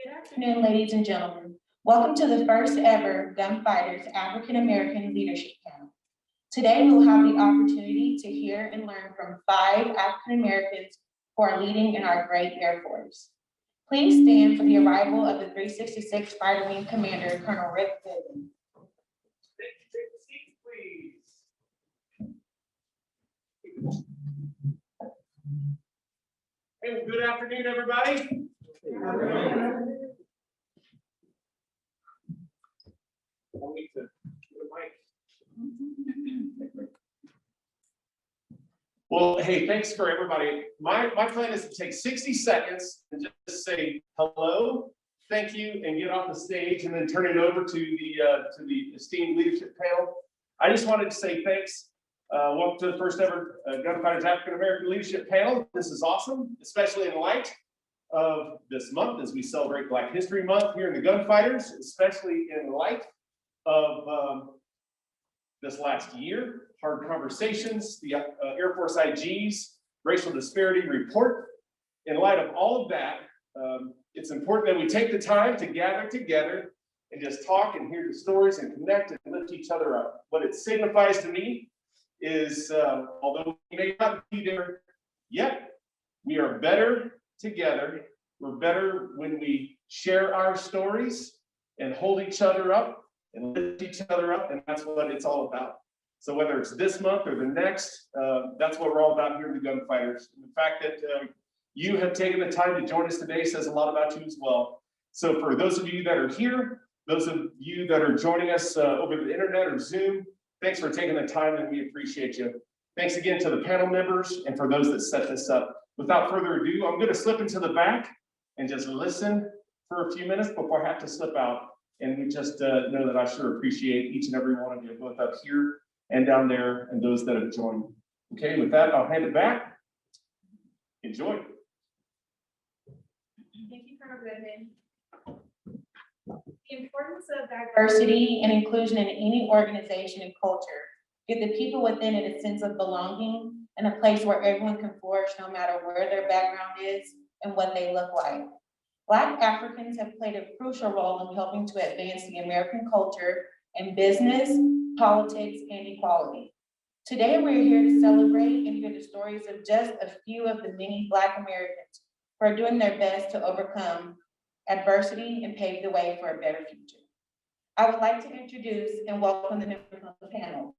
Good afternoon, ladies and gentlemen. Welcome to the first ever Gunfighters African American Leadership Panel. Today, we'll have the opportunity to hear and learn from 5 African Americans who are leading in our great Air Force. Please stand for the arrival of the 366 Fighter Wing Commander, Colonel Rick Goodman. Take a seat, please. Hey, well, good afternoon, everybody. Well, hey, thanks for everybody. My plan is to take 60 seconds and just say hello, thank you, and get off the stage, and then turn it over to the esteemed leadership panel. I just wanted to say thanks. Welcome to the first ever Gunfighters African American Leadership Panel. This is awesome, especially in light of this month as we celebrate Black History Month here in the Gunfighters, especially in light of this last year, hard conversations, the Air Force IG's racial disparity report. In light of all of that, it's important that we take the time to gather together and just talk and hear the stories and connect and lift each other up. What it signifies to me is, although we may not be there yet, we are better together. We're better when we share our stories and hold each other up and lift each other up, and that's what it's all about. So whether it's this month or the next, that's what we're all about here in the Gunfighters. And the fact that you have taken the time to join us today says a lot about you as well. So for those of you that are here, those of you that are joining us over the internet or Zoom, thanks for taking the time, and we appreciate you. Thanks again to the panel members and for those that set this up. Without further ado, I'm going to slip into the back and just listen for a few minutes before I have to slip out. And we just know that I sure appreciate each and every one of you, both up here and down there, and those that have joined. Okay, with that, I'll hand it back. Enjoy. Thank you, Colonel Goodman. The importance of diversity and inclusion in any organization and culture give the people within it a sense of belonging and a place where everyone can flourish no matter where their background is and what they look like. Black Africans have played a crucial role in helping to advance the American culture in business, politics, and equality. Today, we're here to celebrate and hear the stories of just a few of the many Black Americans who are doing their best to overcome adversity and pave the way for a better future. I would like to introduce and welcome the members of the panel.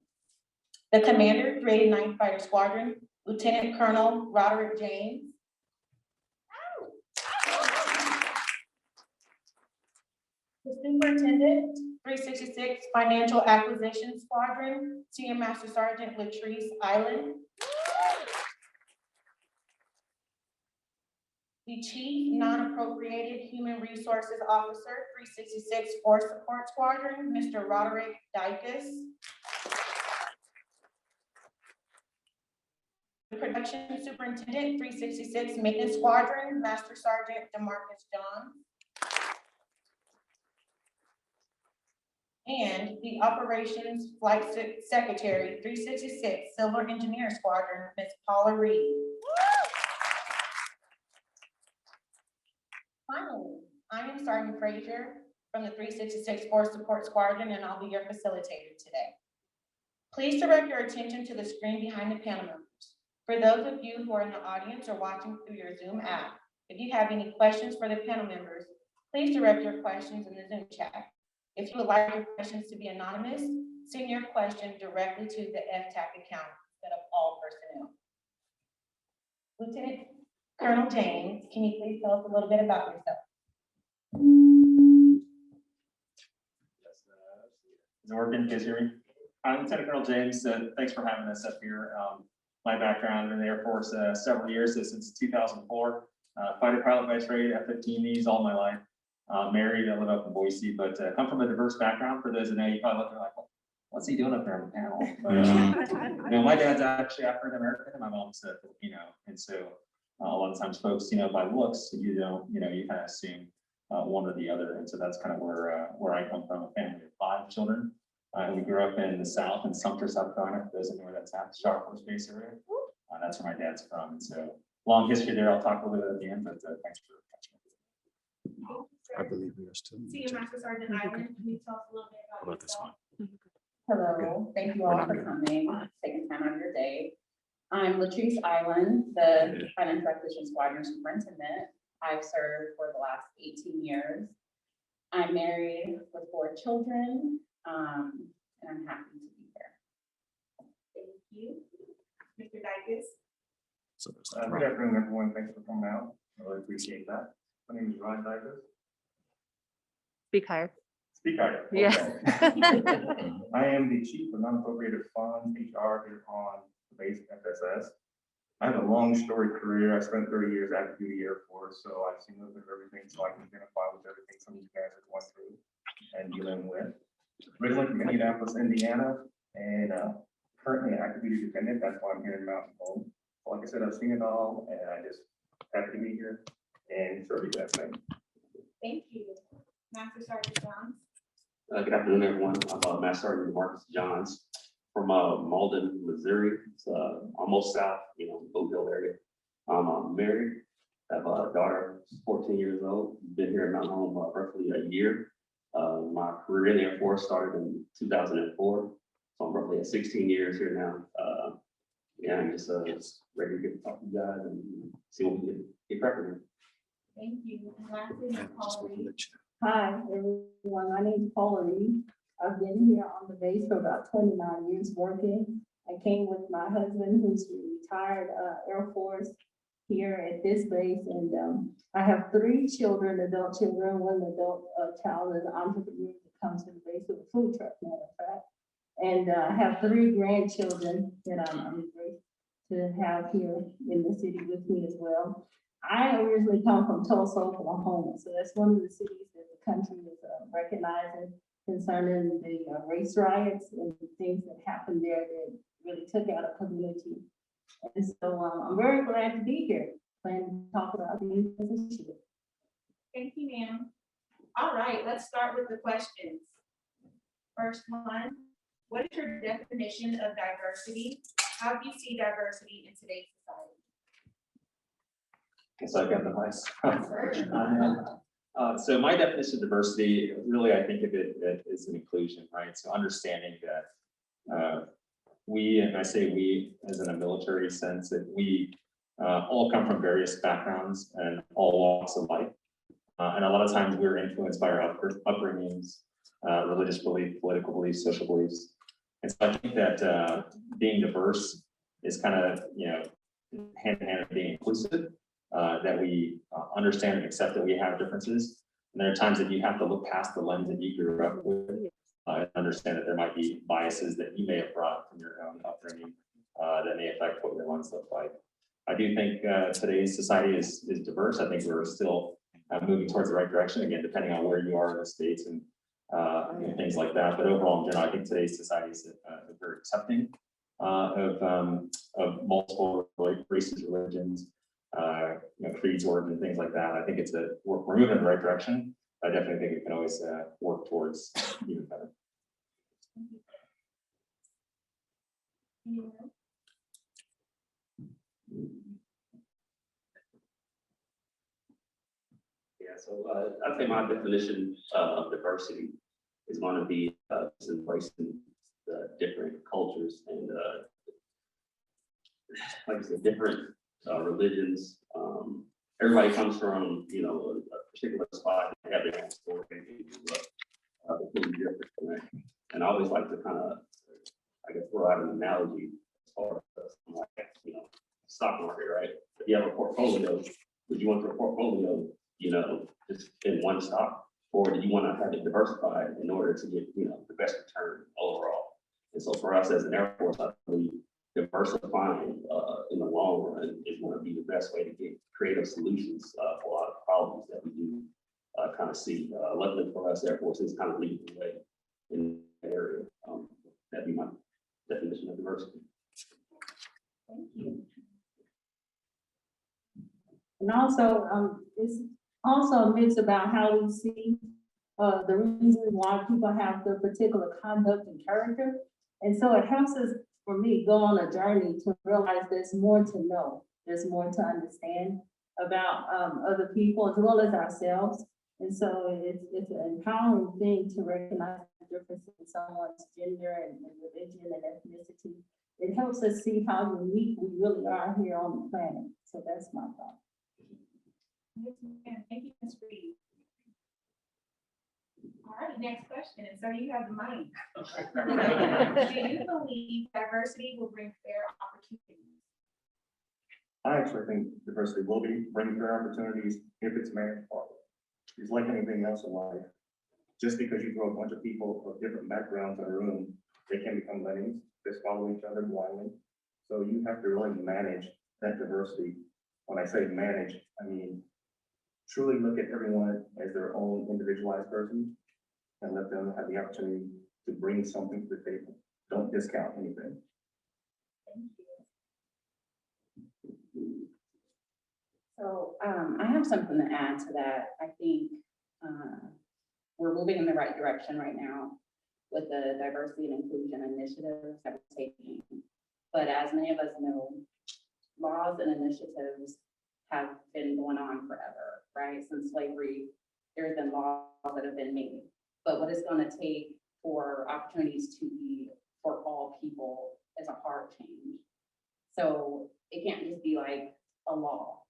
The Commander, 389th Fighter Squadron, Lieutenant Colonel Roderick James. The Superintendent, 366 Financial Acquisition Squadron, Senior Master Sergeant Latrice Island. The Chief Non-Appropriated Human Resources Officer, 366 Force Support Squadron, Mr. Roderick Dykus. The Production Superintendent, 366 Maintenance Squadron, Master Sergeant DeMarcus John. And the Operations Flight Secretary, 366 Civil Engineer Squadron, Ms. Paula Reed. Finally, I am Sergeant Frazier from the 366 Force Support Squadron, and I'll be your facilitator today. Please direct your attention to the screen behind the panel members. For those of you who are in the audience or watching through your Zoom app, if you have any questions for the panel members, please direct your questions in the Zoom chat. If you would like your questions to be anonymous, send your question directly to the FTAC account instead of all personnel. Lieutenant Colonel James, can you please tell us a little bit about yourself? Is it working? Can you hear me? I'm Lieutenant Colonel James. Thanks for having us up here. My background in the Air Force, several years, since 2004. Fighter pilot vice rated F-15Es all my life. Married, I live up in Boise, but come from a diverse background. For those that know, you probably look like, what's he doing up there on the panel? But, you know, my dad's actually African American, and my mom's Filipino, and so a lot of times, folks, you know, by looks, you don't, you know, you kind of assume one or the other, and so that's kind of where I come from. A family of 5 children. And we grew up in the South, in Sumter, South Carolina. For those of you where that's at, the Sharp Force Base area. That's where my dad's from, and so long history there. I'll talk a little bit at the end, but thanks for catching up. I believe we are still. Senior Master Sergeant Ivan, can you tell us a little bit How about about this yourself? one? Hello, thank you We're all not for good. coming, taking time out of your day. I'm Latrice Island, the Financial Acquisition Squadron Superintendent. I've served for the last 18 years. I'm married with 4 children, and I'm happy to be here. Thank you. Mr. Dykes? So there's Good like, afternoon, everyone. Thanks for coming out. I really appreciate that. My name is Ryan Dyker. Speak higher. Speak higher. Yeah. Okay. I am the Chief of Non-Appropriated Funds HR here on the base FSS. I have a long storied career. I spent 30 years active duty Air Force, so I've seen a little bit of everything, so I can identify with everything some of you guys are going through and dealing with. Originally from Indianapolis, Indiana, and currently an active duty dependent. That's why I'm here in Mountain Home. Like I said, I've seen it all, and I just happy to be here and serve you guys. Thank you. Thank you. Master Sergeant Johns? Good afternoon, everyone. I'm Master Sergeant Marcus Johns from Malden, Missouri. It's almost south, Oak Hill area. I'm married. I have a daughter, she's 14 years old. Been here at Mount Home roughly a year. My career in the Air Force started in 2004. So I'm roughly at 16 years here now. Yeah, I'm just ready to get to talk to you guys and see what we can get cracking with. Thank you. And lastly, Ms. just Paula wanted to Reed. let you Hi, everyone. My name is Paula Reed. I've been here on the base for about 29 years working. I came with my husband, who's retired Air Force, here at this base. And I have 3 children, adult children, 1 adult child is an entrepreneur that comes to the base with a food truck, matter of fact. And I have 3 grandchildren that I'm great to have here in the city with me as well. I originally come from Tulsa, Oklahoma, so that's one of the cities that the country is recognizing concerning the race riots and the things that happened there that really took out a community. And so I'm very glad to be here, planning to talk about these issues. Thank you, ma'am. All right, let's start with the questions. First one, what is your definition of diversity? How do you see diversity in today's society? Guess I got the mice. So my definition of diversity, really, I think of it as an inclusion, right? So understanding that we, and I say we as in a military sense, that we all come from various backgrounds and all walks of life. And a lot of times we're influenced by our upbringings, religious belief, political beliefs, social beliefs. And so I think that being diverse is kind of, hand in hand with being inclusive. That we understand and accept that we have differences. And there are times that you have to look past the lens that you grew up with and understand that there might be biases that you may have brought from your own upbringing that may affect what your ones look like. I do think today's society is diverse. I think we're still moving towards the right direction, again, depending on where you are in the States and things like that. But overall, in general, I think today's society is very accepting of multiple races, religions, creeds, origin, things like that. I think we're moving in the right direction. I definitely think we can always work towards even better. Anyone else? Yeah, so I think my definition of diversity is going to be just embracing the different cultures and like I said, different religions. Everybody comes from, a particular spot. They have their own story. And I always like to kind of, I guess, throw out an analogy as far as like, stock market, right? If you have a portfolio, would you want your portfolio, just in one stock, or do you want to have it diversified in order to get, the best return overall? And so for us as an Air Force, I believe diversifying in the long run is going to be the best way to get creative solutions for a lot of problems that we do kind of see. Luckily for us, Air Force is kind of leading the way in that area. That'd be my definition of diversity. Thank you. And also, it's also a mix about how we see the reason why people have the particular conduct and character. And so it helps us, for me, go on a journey to realize there's more to know, there's more to understand about other people as well as ourselves. And so it's an empowering thing to recognize the difference in someone's gender and religion and ethnicity. It helps us see how unique we really are here on the planet. So that's my thought. Yes, ma'am. Thank you, Ms. Reed. All right, next question, and so you have the mic. Do you believe diversity will bring fair opportunities? I actually think diversity will bring fair opportunities if it's managed properly. It's like anything else in life. Just because you throw a bunch of people of different backgrounds in a room, they can become lemmings, just follow each other blindly. So you have to really manage that diversity. When I say manage, I mean truly look at everyone as their own individualized person and let them have the opportunity to bring something to the table. Don't discount anything. Thank you. So I have something to add to that. I think we're moving in the right direction right now with the diversity and inclusion initiatives that we're taking. But as many of us know, laws and initiatives have been going on forever, right? Since slavery, there's been laws that have been made. But what it's going to take for opportunities to be for all people is a hard change. So it can't just be like a law.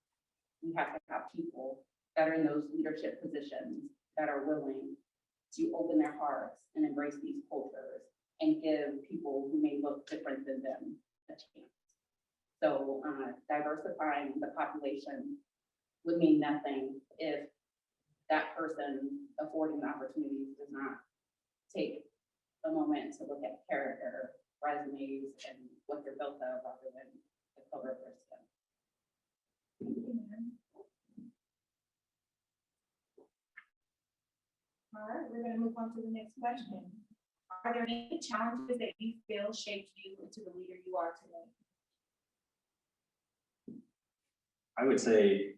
We have to have people that are in those leadership positions that are willing to open their hearts and embrace these cultures and give people who may look different than them a chance. So diversifying the population would mean nothing if that person affording the opportunities does not take a moment to look at character, resumes, and what they're built of rather than the color of their skin. All right, we're gonna move on to the next question. Are there any challenges that you feel shaped you into the leader you are today? I would say,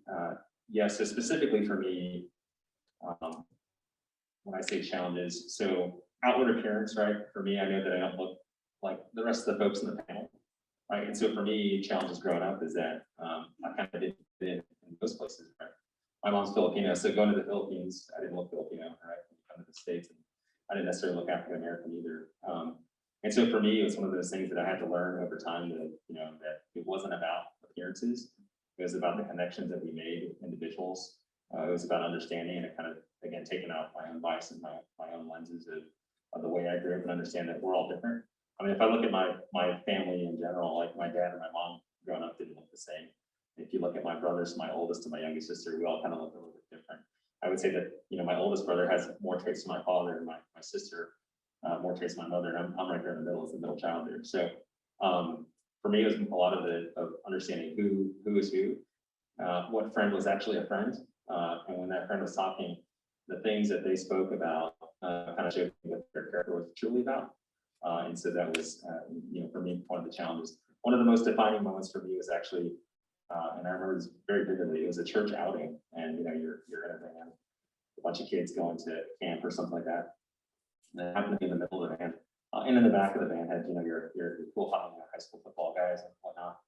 yes, so specifically for me, when I say challenges, so outward appearance, right? For me, I know that I don't look like the rest of the folks in the panel, right? And so for me, challenges growing up is that I kind of didn't fit in those places, right? My mom's Filipino, so going to the Philippines, I didn't look Filipino, right? When you come to the States, and I didn't necessarily look African American either. And so for me, it was one of those things that I had to learn over time that, you know, that it wasn't about appearances. It was about the connections that we made with individuals. It was about understanding and kind of, again, taking out my own bias and my own lenses of the way I grew up and understand that we're all different. I mean, if I look at my family in general, like my dad and my mom growing up didn't look the same. If you look at my brothers, my oldest and my youngest sister, we all kind of look a little bit different. I would say that, you know, my oldest brother has more traits to my father, and my sister more traits to my mother, and I'm right there in the middle as the middle child there. So for me, it was a lot of understanding who is who, what friend was actually a friend, and when that friend was talking, the things that they spoke about kind of showed me what their character was truly about. And so that was, you know, for me, one of the challenges. One of the most defining moments for me was actually, and I remember this very vividly, it was a church outing, and you know, you're in a van, a bunch of kids going to camp or something like that. And it happened to be in the middle of the van. And in the back of the van had, you know, your cool high school football guys and whatnot.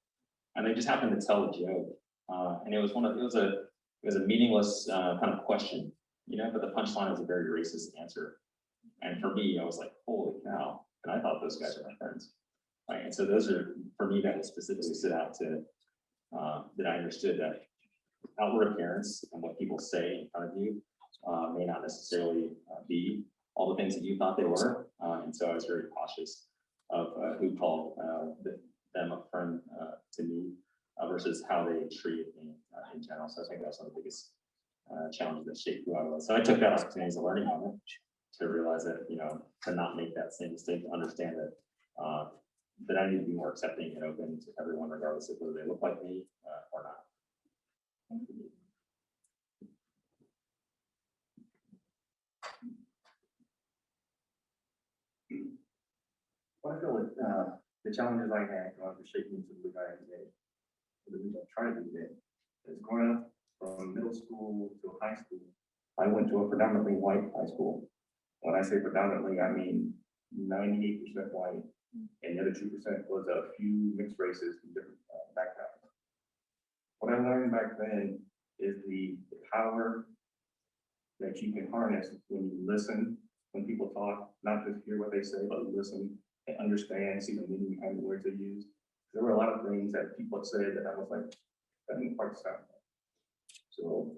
And they just happened to tell a joke. And it was a meaningless kind of question, you know, but the punchline was a very racist answer. And for me, I was like, holy cow. And I thought those guys are my friends. Right. And so those are, for me, that specifically stood out to, that I understood that outward appearance and what people say in front of you may not necessarily be all the things that you thought they were. And so I was very cautious of who called them a friend to me versus how they treated me in general. So I think that's one of the biggest challenges that shaped who I was. So I took that opportunity as a learning moment to realize that, you know, to not make that same mistake, to understand that that I need to be more accepting and open to everyone, regardless of whether they look like me or not. Thank you. Well, I feel like the challenges I had to shape me to the guy today, the reason I'm trying to do today, is growing up from middle school to high school. I went to a predominantly white high school. When I say predominantly, I mean 98% white, and the other 2% was a few mixed races from different backgrounds. What I learned back then is the power that you can harness when you listen, when people talk, not just hear what they say, but listen and understand, see the meaning behind the words they use. There were a lot of things that people said that I was like, that didn't quite sound right. So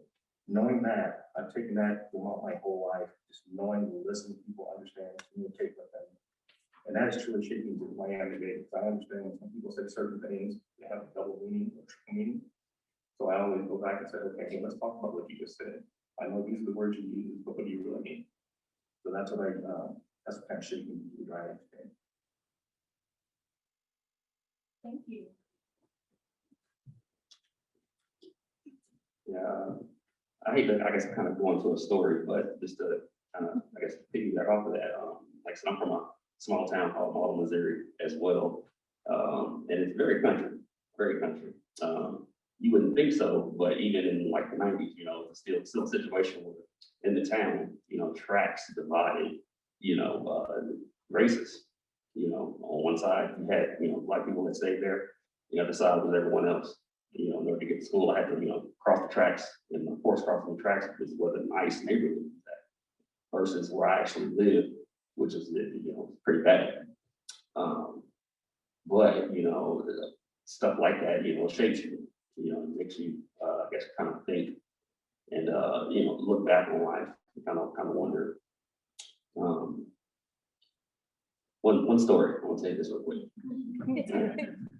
knowing that, I've taken that throughout my whole life, just knowing to listen to people, understand, communicate with them. And that is truly shaping who I am today, because I understand when some people say certain things, they have a double meaning or triple meaning. So I always go back and say, okay, hey, let's talk about what you just said. I know these are the words you use, but what do you really mean? So that's what that's what kind of shaping who I am today. Thank you. Yeah, I hate to, I guess, kind of go into a story, but just to kind of, I guess, piggyback off of that, like I said, I'm from a small town called Malta, Missouri as well. And it's very country, very country. You wouldn't think so, but even in like the 90s, you know, it's still a situation where in the town, you know, tracks divided, you know, races. You know, on one side, you had, you know, black people that stayed there. The other side was everyone else. You know, in order to get to school, I had to, you know, cross the tracks, and of course, crossing the tracks was where the nice neighborhood was at, versus where I actually lived, which is, you know, pretty bad. But, you know, stuff like that, you know, shapes you know, makes you, I guess, kind of think and, you know, look back on life and kind of wonder. One story, I want to tell you this real quick.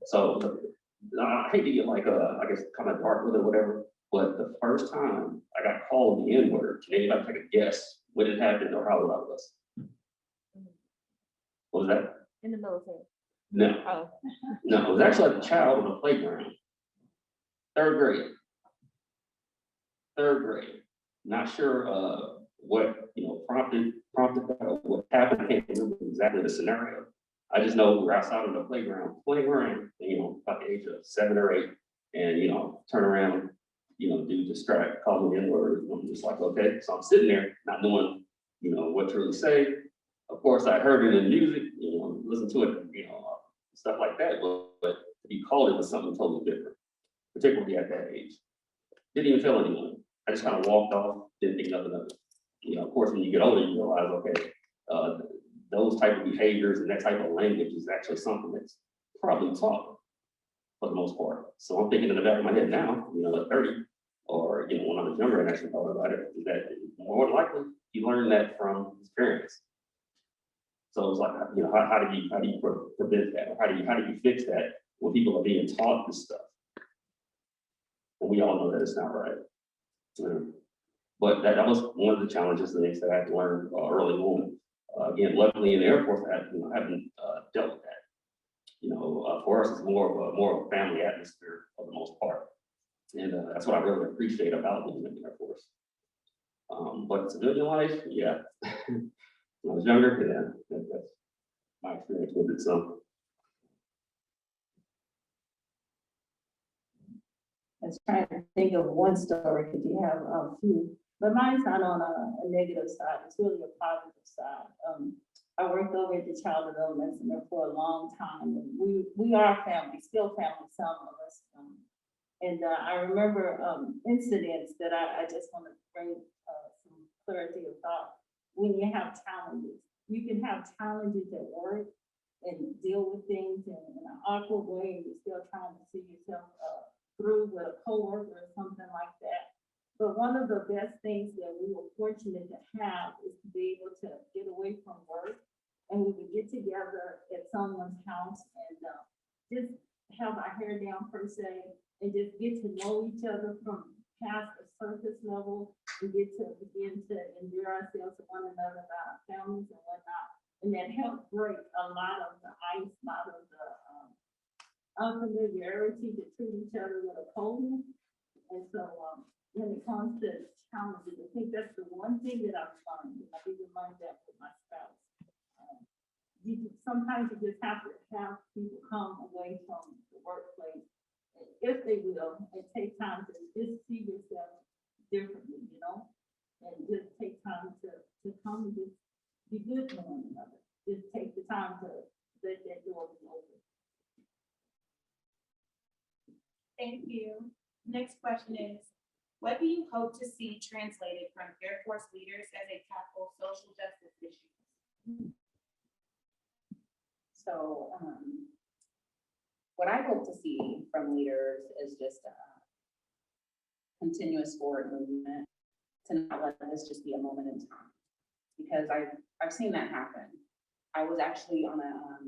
So I hate to get like, I guess, kind of dark with it or whatever, but the first time I got called the N-word, can anybody take a guess when it happened or how old I was? What was that? In the military. No, Oh. no, it was actually like a child on the playground. Third grade. Third grade. Not sure what, you know, prompted what happened. I can't remember exactly the scenario. I just know we were outside on the playground playing around, you know, about the age of 7 or 8, and, you know, turn around, you know, dude distract, call me N-word. I'm just like, okay. So I'm sitting there not knowing, you know, what to really say. Of course, I heard it in the music, you know, listen to it, you know, stuff like that. But to be called it was something totally different, particularly at that age. Didn't even tell anyone. I just kind of walked off, didn't think nothing of it. You know, of course, when you get older, you realize, okay, those type of behaviors and that type of language is actually something that's probably taught for the most part. So I'm thinking in the back of my head now, you know, at 30, or, you know, when I was younger and actually thought about it, is that more than likely he learned that from his parents. So it's like, you know, how do you prevent that? Or how do you fix that when people are being taught this stuff? And we all know that it's not right. But that was one of the challenges, the things that I had to learn early on. Again, luckily in the Air Force, I haven't dealt with that. You know, for us, it's more of a family atmosphere for the most part. And that's what I really appreciate about being in the Air Force. But civilian life, yeah. When I was younger, yeah, that's my experience with it. So. I was trying to think of one story, because you have a few, but mine's not on a negative side, it's really a positive side. I worked over at the Child Development Center for a long time, and we are family, still family, some of us. And I remember incidents that I just want to bring some clarity of thought. When you have challenges, you can have challenges at work and deal with things in an awkward way, and you're still trying to see yourself through with a coworker or something like that. But one of the best things that we were fortunate to have is to be able to get away from work, and we would get together at someone's house and just have our hair down per se, and just get to know each other from past the surface level, and get to begin to endear ourselves to one another about our families and whatnot. And that helped break a lot of the ice, a lot of the unfamiliarity to treat each other with a coldness. And so when it comes to challenges, I think that's the one thing that I've learned. I've even learned that with my spouse. Sometimes you just have to have people come away from the workplace, if they will, and take time to just see yourself differently, you know, and just take time to come and just be good to one another. Just take the time to let that door be open. Thank you. Next question is, What do you hope to see translated from Air Force leaders as they tackle social justice issues? So, what I hope to see from leaders is just a continuous forward movement, to not let this just be a moment in time. Because I've seen that happen. I was actually on a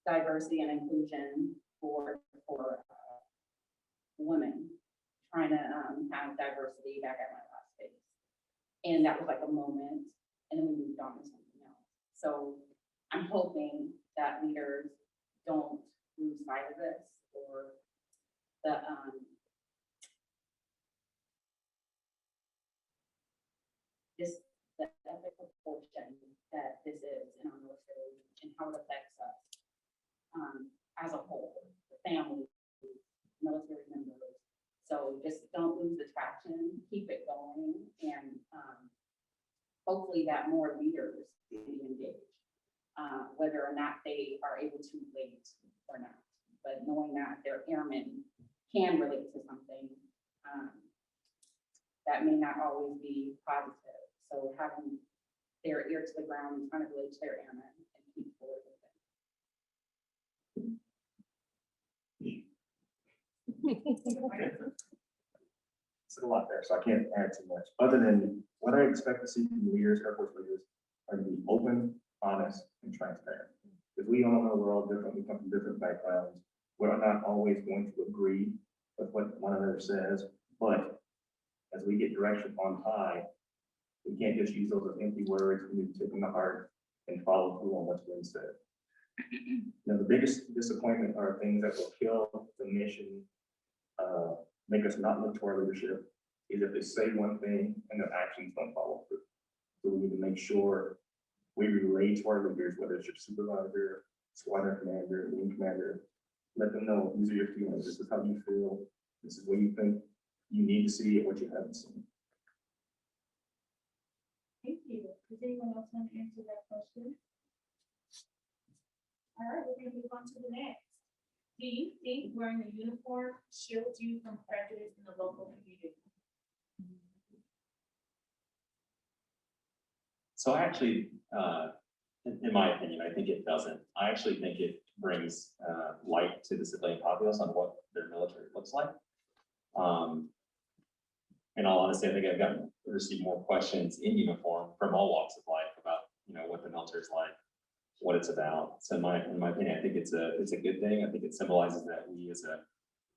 diversity and inclusion board for women, trying to have diversity back at my last space. And that was like a moment, and then we moved on to something else. So I'm hoping that leaders don't lose sight of this, or the just the ethical portion that this is in our military and how it affects us as a whole, the family, military members. So just don't lose the traction, keep it going, and hopefully that more leaders will be engaged, whether or not they are able to relate or not. But knowing that their airmen can relate to something that may not always be positive. So having their ear to the ground and trying to relate to their airmen and keep forward with It's a lot there, so I can't add too much, other than what I expect to see from leaders, Air Force leaders, are to be open, honest, and transparent. Because we all know we're all different, we come from different backgrounds, we're not always going to agree with what one another says, but as we get direction on high, we can't just use those as empty words, we need to take them to heart and follow through on what's been said. Now, the biggest disappointment are things that will kill the mission, make us not look to our leadership, is if they say one thing and their actions don't follow through. So we need to make sure we relay to our leaders, whether it's your supervisor, squadron commander, wing commander, let them know, these are your feelings, this is how you feel, this is what you think you need to see, what you haven't seen. Thank you. Does anyone else want to answer that question? All right, we're gonna move on to the next. Do you think wearing a uniform shields you from prejudice in the local community? So I actually, in my opinion, I think it doesn't. I actually think it brings light to the civilian populace on what their military looks like. In all honesty, I think I've received more questions in uniform from all walks of life about, what the military is like, what it's about. So in my opinion, I think it's a good thing. I think it symbolizes that we as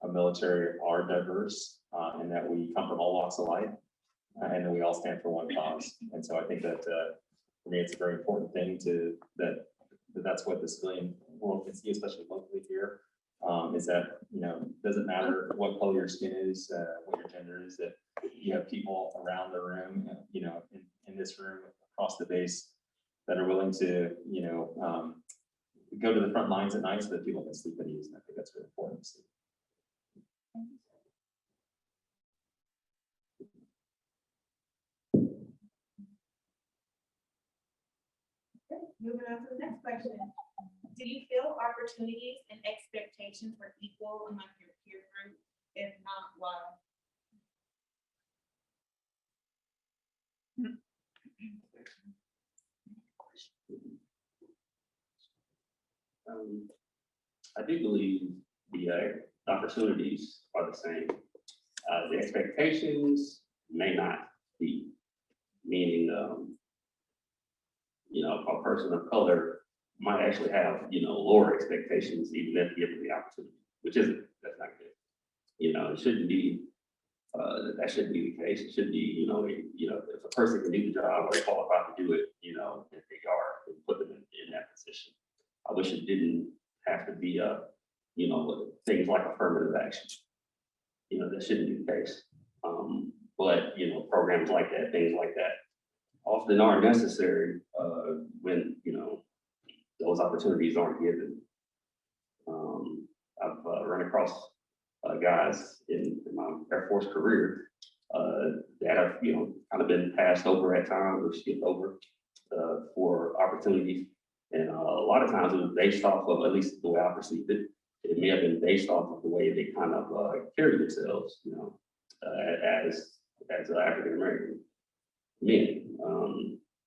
a military are diverse, and that we come from all walks of life, and that we all stand for one cause. And so I think that for me, it's a very important thing that's what the civilian world can see, especially locally here, is that, doesn't matter what color your skin is, what your gender is, that you have people around the room, in this room, across the base, that are willing to, go to the front lines at night so that people can sleep at ease. And I think that's really important to see. Okay, moving on to the next question. Do you feel opportunities and expectations were equal among your peer group? If not, why? I do believe the opportunities are the same. The expectations may not be, meaning, a person of color might actually have, lower expectations even if given the opportunity, that's not good. It shouldn't be, that shouldn't be the case. It should be, if a person can do the job or they're qualified to do it, if they are, then put them in that position. I wish it didn't have to be things like affirmative action. That shouldn't be the case. But programs like that, things like that, often are necessary when those opportunities aren't given. I've run across guys in my Air Force career that have kind of been passed over at times or skipped over for opportunities. And a lot of times it was based off of, at least the way I perceived it, it may have been based off of the way they kind of carry themselves. as African American men.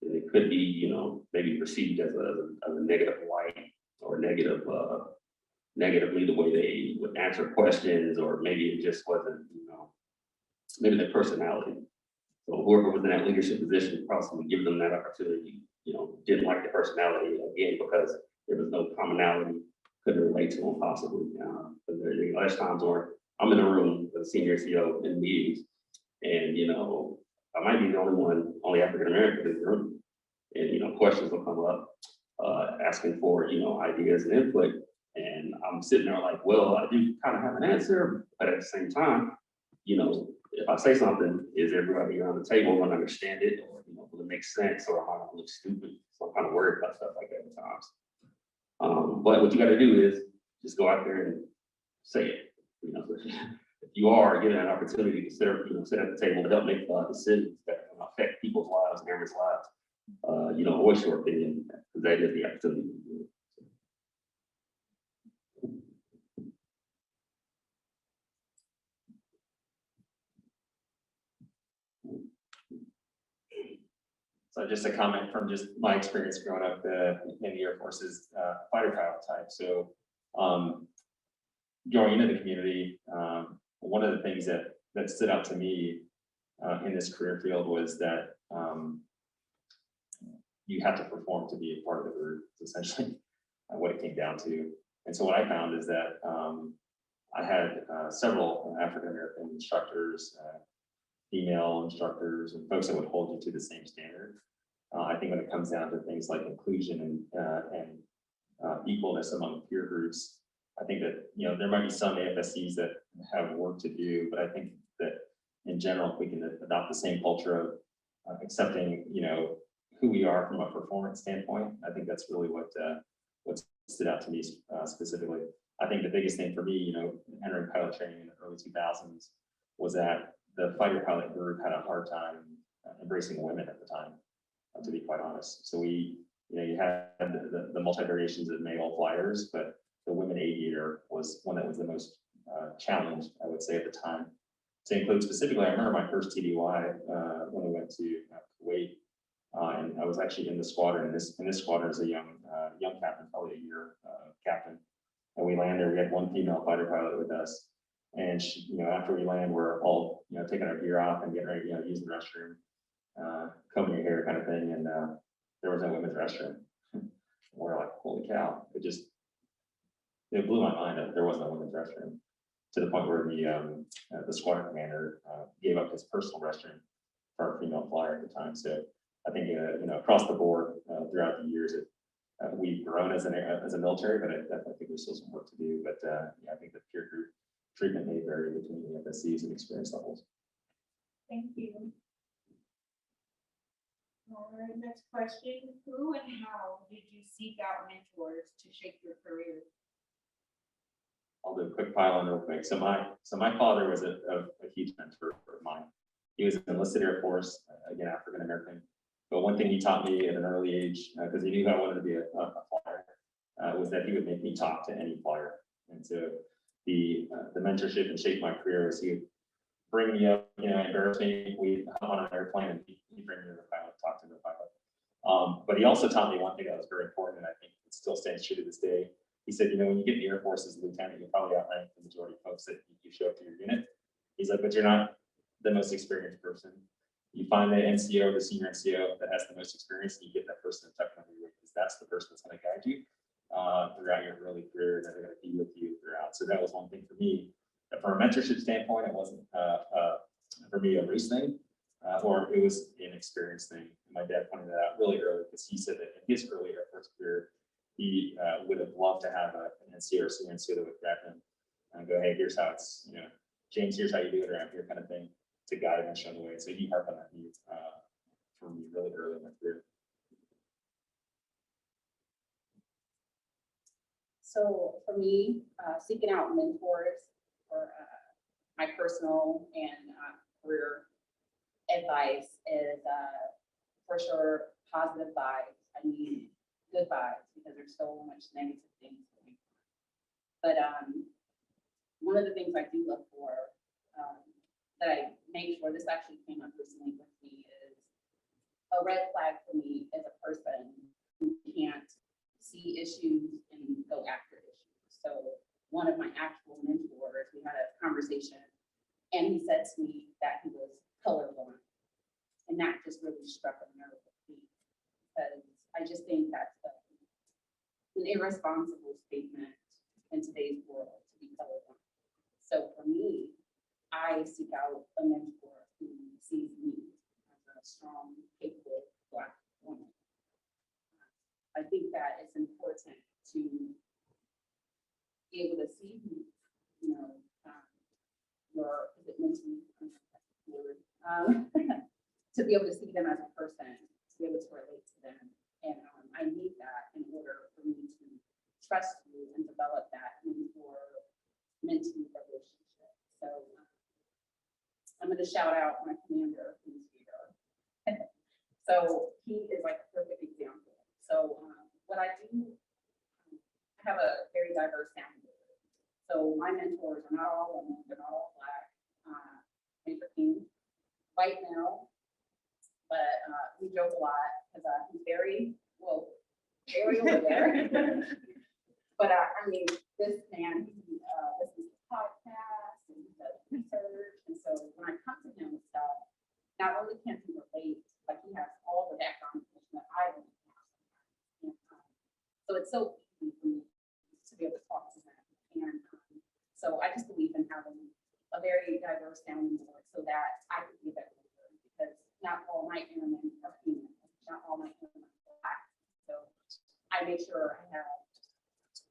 And it could be, you know, maybe perceived as a negative light or negatively the way they would answer questions, or maybe it just wasn't, you know, maybe their personality. So whoever was in that leadership position probably give them that opportunity, you know, didn't like the personality again because there was no commonality, couldn't relate to them possibly. But there's times where I'm in a room with a senior CEO in meetings, and you know, I might be the only African American in the room, and you know, questions will come up, asking for, you know, ideas and input, and I'm sitting there like, well, I do kind of have an answer, but at the same time, you know, if I say something, is everybody around the table going to understand it, or you know, will it make sense, or am I going to look stupid? So I'm kind of worried about stuff like that at times. But what you got to do is just go out there and say it. You know, if you are given an opportunity to sit, you know, sit at the table to help make decisions that affect people's lives and everyone's lives, you know, voice your opinion, because that is the opportunity to do it. So just a comment from just my experience growing up in the Air Force's fighter pilot type. So going into the community, one of the things that stood out to me in this career field was that you have to perform to be a part of the group, essentially what it came down to. And so what I found is that I had several African American instructors, female instructors, and folks that would hold you to the same standard. I think when it comes down to things like inclusion and equalness among peer groups, I think that, you know, there might be some AFSCs that have work to do, but I think that in general, if we can adopt the same culture of accepting, you know, who we are from a performance standpoint, I think that's really what stood out to me specifically. I think the biggest thing for me, you know, entering pilot training in the early 2000s was that the fighter pilot group had a hard time embracing women at the time, to be quite honest. So you know, you had the multi-variations of male flyers, but the women aviator was one that was the most challenged, I would say, at the time. To include specifically, I remember my first TDY when we went to Kuwait, and I was actually in the squadron. In this squadron is a young captain, probably a year captain. And we landed. We had one female fighter pilot with us, and she, you know, after we land, we're all, you know, taking our gear off and getting ready, you know, using the restroom, combing your hair, kind of thing. And there was no women's restroom. We're like, holy cow! It blew my mind that there wasn't a women's restroom, to the point where the squadron commander gave up his personal restroom for our female flyer at the time. So I think you know, across the board throughout the years, we've grown as a military, but I think there's still some work to do. But yeah, I think the peer group treatment may vary between the FSCs and experience levels. Thank you. All right, next question. Who and how did you seek out mentors to shape your career? I'll do a quick pile on real quick. So my father was a huge mentor of mine. He was an enlisted Air Force, again, African American. But one thing he taught me at an early age, because he knew I wanted to be a flyer, was that he would make me talk to any flyer. And so the mentorship and shape my career was he would bring me up, you know, embarrass me. We'd hop on an airplane and he'd bring me to the pilot, talk to the pilot. But he also taught me one thing that was very important, and I think it still stands true to this day. He said, you know, when you get in the Air Force as a lieutenant, you'll probably outrank the majority of folks that you show up to your unit. He's like, but you're not the most experienced person. You find the NCO, the senior NCO that has the most experience, and you get that person to tuck under your wing, because that's the person that's going to guide you throughout your early career, and they're going to be with you throughout. So that was one thing for me. From a mentorship standpoint, it wasn't for me a race thing, or it was an experience thing. And my dad pointed that out really early, because he said that in his early Air Force career, he would have loved to have an NCO or senior NCO that would grab him and go, hey, here's how it's, you know, James, here's how you do it around here, kind of thing, to guide him and show the way. So he harped on that need for me really early in my career. So for me, seeking out mentors for my personal and career advice is for sure positive vibes. I need good vibes, because there's so much negative things going on. But one of the things I do look for that I make sure, this actually came up recently with me, is a red flag for me as a person who can't see issues and go after issues. So one of my actual mentors, we had a conversation, and he said to me that he was colorblind. And that just really struck a nerve with me, because I just think that's an irresponsible statement in today's world to be colorblind. So for me, I seek out a mentor who sees me as a strong, capable Black woman. I think that it's important to be able to see who, you know, your, is it mentally, to be able to see them as a person, to be able to relate to them. And I need that in order for me to trust you and develop that mentor-mentee relationship. So I'm going to shout out my commander who's here. So he is like a perfect example. So what I do, I have a very diverse family. So my mentors are not all women, they're not all Black, Major King, white male, but we joke a lot because he's very aware. But I mean, this man, he listens to podcasts and he does research. And so when I come to him with stuff, not only can he relate, but he has all the background information that I don't have. And, so it's so easy for me to be able to talk to him. And so I just believe in having a very diverse family board so that I can be that leader, because not all my airmen are female, not all my airmen are Black. So I make sure I have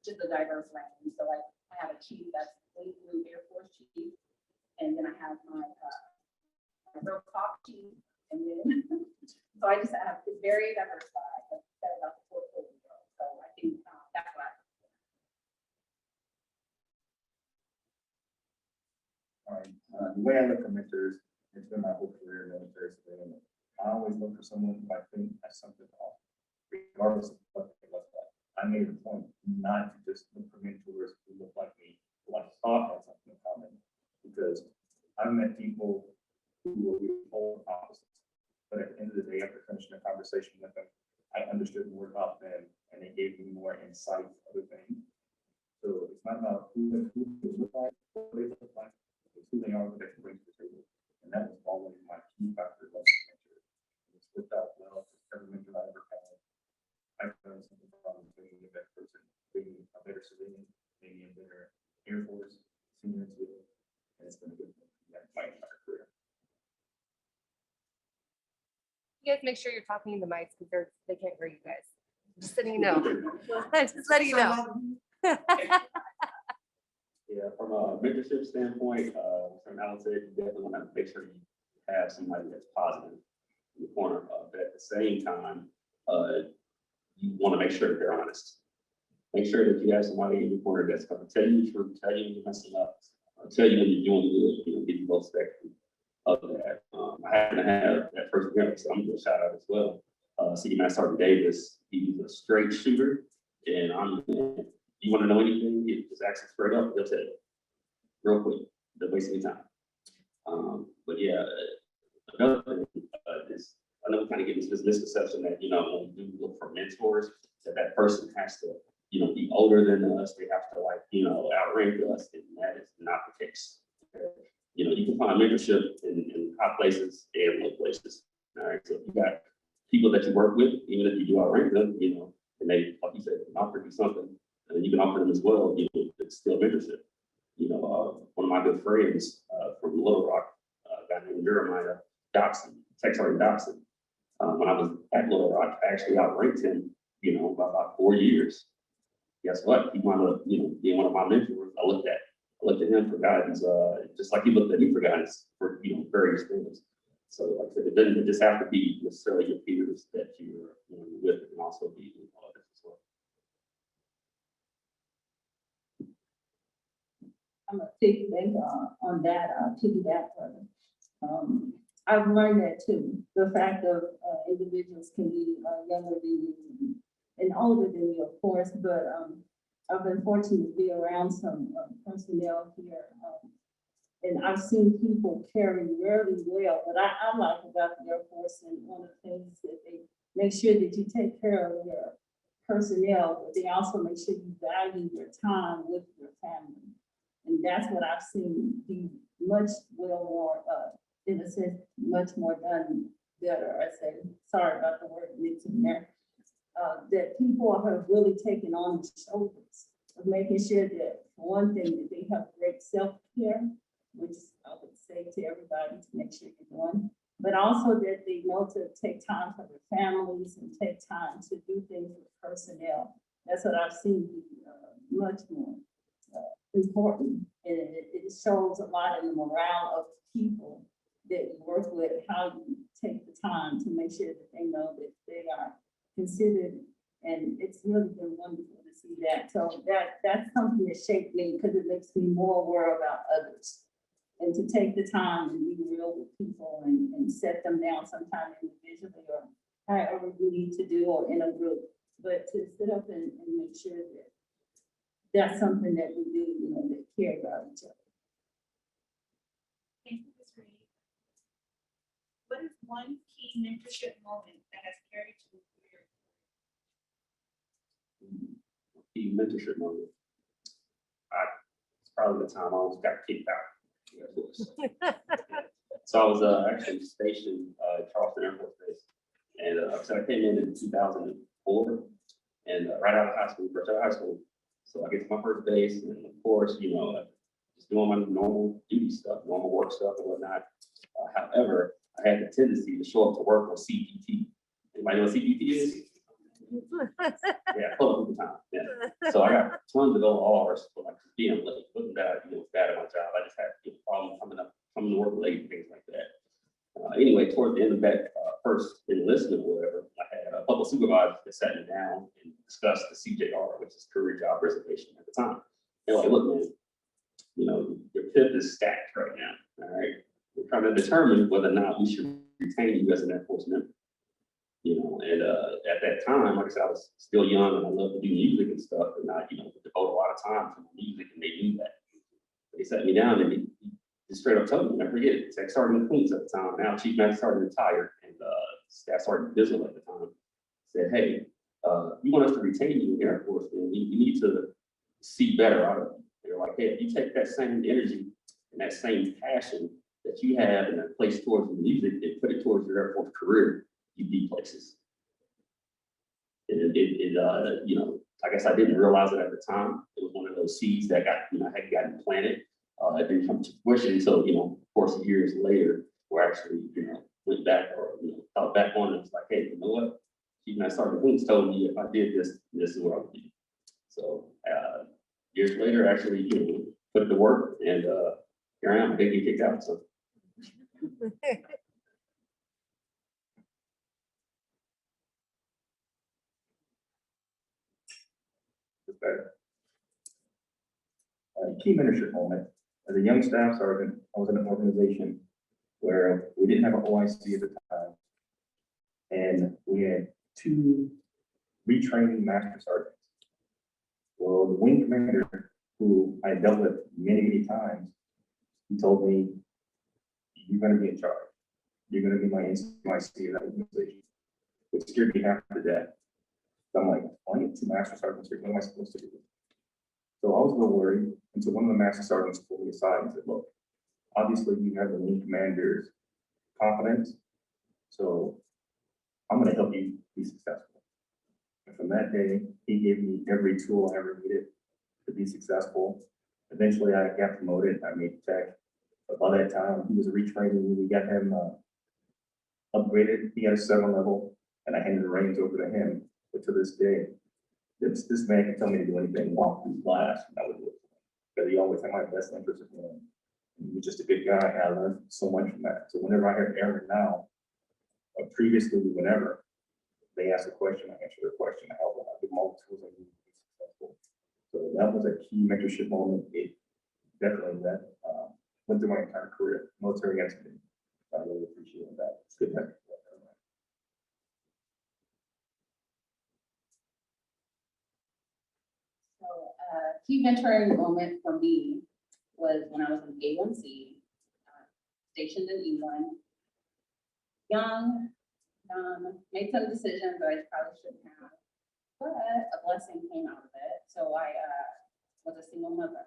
just a diverse range. So I have a chief that's Blue Air Force chief, and then I have my real top chief, and then so I just have it's very diversified. That's about the portfolio. So I think that's what I. All right, the way I look at mentors, it's been my whole career in military civilian. I always look for someone who I think has something to offer, regardless of what they look like. I made a point not to just look for mentors who look like me, who I thought had something in common, because I've met people who were polar opposites. But at the end of the day, after finishing a conversation with them, I understood more about them, and they gave me more insight to other things. So it's not about who they look like, what they look like. It's who they are, what they can bring to the table. And that was always my key factor. It's worked out well. Every mentor I ever had, I've learned something from being a better person, being a better civilian, being a better Air Force, senior civilian. And it's been a good thing. That's my entire career. You guys make sure you're talking to the mics because they can't hear you guys. Just letting you know. Just letting you know. Yeah, from a mentorship standpoint, from Alan said, you definitely want to make sure you have somebody that's positive in the corner. But at the same time, you want to make sure that they're honest. Make sure that you have somebody in your corner that's going to tell you the truth, tell you when you're messing up, tell you when you're doing good, give you both spectrum of that. I happen to have that first example, so I'm going to shout out as well. City Master Sergeant Davis, he's a straight shooter, and you want to know anything, you just ask him straight up, he'll tell you real quick, don't waste any time. But yeah, another thing is, I know we kind of get into this misconception that, when we do look for mentors, that person has to, be older than us, they have to outrank us, and that is not the case. You can find mentorship in high places and low places. All right, so if you got people that you work with, even if you do outrank them, and they, like you said, can offer you something, and you can offer them as well, it's still mentorship. One of my good friends from Little Rock, a guy named Jeremiah Dobson, Tech Sergeant Dobson. When I was at Little Rock, I actually outranked him, by about 4 years. Guess what? He wound up, being one of my mentors. I looked at him for guidance, just like he looked at me for guidance for, various things. So like I said, it doesn't just have to be necessarily your peers that you're with, it can also be others as well. I'm a piggyback on that, piggyback brother. I've learned that too. The fact of individuals can be younger than you and older than you, of course, but I've been fortunate to be around some personnel here And I've seen people carry really well, but I like about the Air Force, and one of the things that they make sure that you take care of your personnel, but they also make sure you value your time with your family. And that's what I've seen be much more, in a sense, much more done better. I say, sorry about the word mixing there. That people have really taken on the shoulders of making sure that, for one thing, that they have great self-care, which I would say to everybody to make sure you're doing, but also that they know to take time for their families and take time to do things with personnel. That's what I've seen be much more important. And it shows a lot in the morale of people that you work with, how you take the time to make sure that they know that they are considered. And it's really been wonderful to see that. So that's something that shaped me, because it makes me more aware about others. And to take the time and be real with people and set them down sometime individually or however you need to do, or in a group. But to sit up and make sure that that's something that we do, you know, that care about each other. Thank you, Ms. Reed. What is one key mentorship moment that has carried you through your Key mentorship moment. It's probably the time I almost got kicked out. Air Force. So I was actually stationed at Charleston Air Force Base, and so I came in 2004, and right out of high school, fresh out of high school. So I get to my first base, and of course, you know, just doing my normal duty stuff, normal work stuff and whatnot. However, I had the tendency to show up to work on CPT. Anybody know what CPT is? Yeah, full of time. Yeah. So I got tons of ORs for like being late. Wasn't bad, you know, bad at my job. I just had problems coming to work late and things like that. Anyway, towards the end of that first enlistment or whatever, I had a couple of supervisors that sat me down and discussed the CJR, which is career job reservation at the time. They're like, look, man, you know, your PIP is stacked right now. All right. We're trying to determine whether or not we should retain you as an Air Force member. You know, and at that time, like I said, I was still young and I loved to do music and stuff, and I, you know, devote a lot of time to music, and they knew that. They sat me down and he just straight up told me, never forget it, Tech Sergeant Queens at the time, now Chief Master Sergeant retired, and Staff Sergeant Bizzle at the time, said, hey, you want us to retain you in the Air Force, and we need to see better out of you. They're like, hey, if you take that same energy and that same passion that you have and that place towards the music and put it towards your Air Force career, you'd be places. You know, I guess I didn't realize it at the time. It was one of those seeds that got, you know, had gotten planted. It didn't come to fruition until, you know, of course, years later, where actually, you know, went back or, you know, thought back on it. It's like, hey, you know what? Chief Master Sergeant Queens told me if I did this, this is what I would do. So years later, actually, you know, put it to work, and here I am. I didn't get kicked out. So. Better. Key mentorship moment. As a young staff sergeant, I was in an organization where we didn't have an OIC at the time. And we had 2 retraining master sergeants. Well, the wing commander, who I dealt with many times, he told me, you're going to be in charge. You're going to be my NCOIC of that organization, which scared me half to death. So I'm like, I get 2 master sergeants here. What am I supposed to do? So I was a little worried until one of the master sergeants pulled me aside and said, look, obviously you have the wing commander's confidence. So I'm going to help you be successful. And from that day, he gave me every tool I ever needed to be successful. Eventually I got promoted. I made tech. But by that time, he was a retraining. We got him upgraded. He had a 7 level, and I handed the reins over to him. But to this day, this man can tell me to do anything, walk through glass, and I would do it. Because he always had my best interest in him. He was just a good guy, and I learned so much from that. So whenever I hear Aaron now, or previously, whenever they ask a question, I answer their question. I help them. I give them all the tools I need to be successful. So that was a key mentorship moment. It definitely went through my entire career, military and civilian. I really appreciate that. It's good mentorship. So key mentoring moment for me was when I was in A1C. stationed in England. Young, made some decisions that I probably shouldn't have, but a blessing came out of it. So I was a single mother.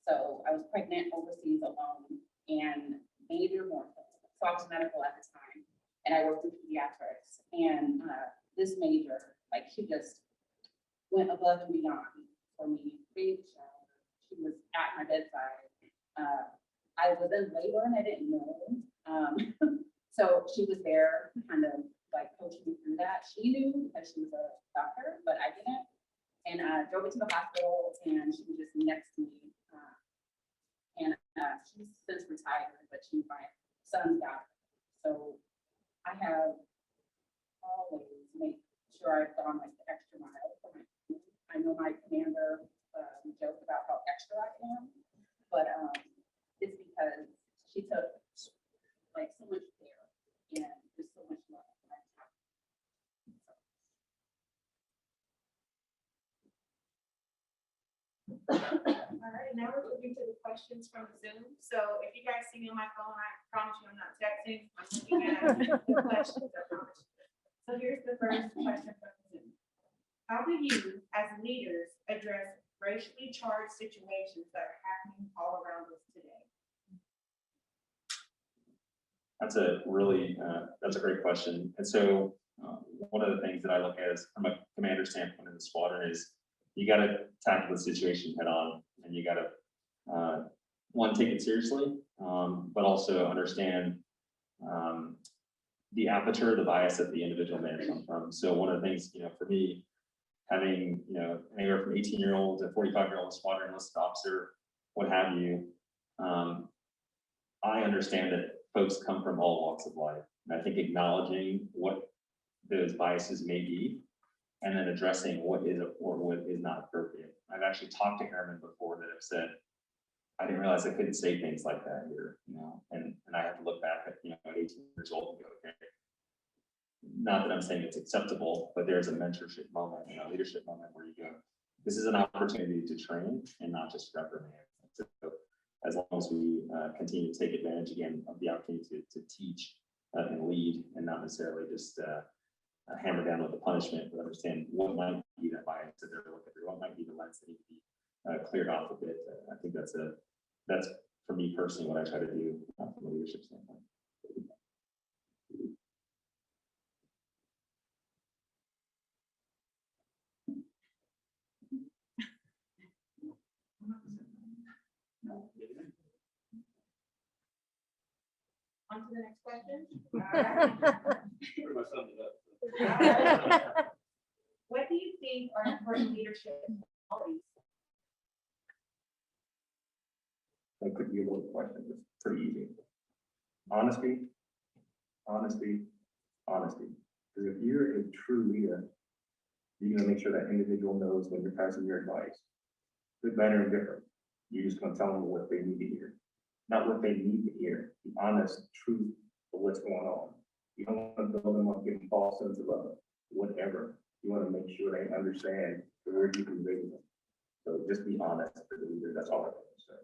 So I was pregnant overseas alone and major mortal. So I was medical at the time and I worked in pediatrics. And this major, like she just went above and beyond for me. She was at my bedside. I was in labor and I didn't know. So she was there kind of like coaching me through that. She knew because she was a doctor, but I didn't. And drove me to the hospital and she was just next to me. She's since retired, but she's my son's daughter. So I have always made sure I've gone like the extra mile for my family. I know my commander joked about how extra I am, but it's because she took like so much care and just so much love. All right, now we're moving to the questions from Zoom. So if you guys see me on my phone, I promise you I'm not texting. I'm looking at the questions, I promise you. So here's the first question from Zoom. How do you, as leaders, address racially charged situations that are happening all around us today? That's a great question. And so one of the things that I look at is from a commander standpoint in the squadron is you got to tackle the situation head on, and you got to one, take it seriously, but also understand the aperture, the bias that the individual may come from. So one of the things, for me, having, anywhere from 18-year-old to 45-year-old squadron enlisted officer, what have you, I understand that folks come from all walks of life. And I think acknowledging what those biases may be, and then addressing what is or what is not appropriate. I've actually talked to airmen before that have said, I didn't realize I couldn't say things like that here, and I have to look back at, at 18 years old and go, okay, not that I'm saying it's acceptable, but there's a mentorship moment, a leadership moment where you go, this is an opportunity to train and not just reprimand. So as long as we continue to take advantage again of the opportunity to teach and lead and not necessarily just hammer down with the punishment, but understand what might be that bias that they're looking through, what might be the lens that need to be cleared off a bit. I think that's for me personally what I try to do from a leadership standpoint. On to the next question. All right. Pretty much summed it up. What do you think are important leadership qualities? That could be a little question, it's pretty easy. Honesty, honesty, honesty. Because if you're a true leader, you're gonna make sure that individual knows when you're passing your advice. Good, bad, or indifferent. You're just gonna tell them what they need to hear. Not what they need to hear, the honest truth of what's going on. You don't want to build them up, give them false sense of whatever. You want to make sure they understand where you can raise them. So just be honest for the leader, that's all I want to say.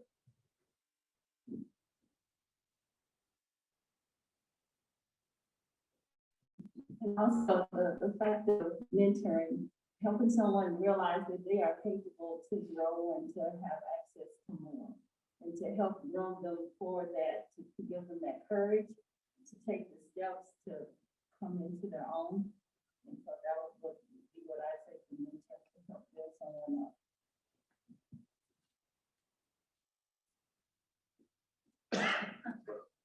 And also the fact of mentoring, helping someone realize that they are capable to grow and to have access to more. And to help run them forward, that to give them that courage to take the steps to come into their own. And so that would be what I say to mentor, to help build someone up.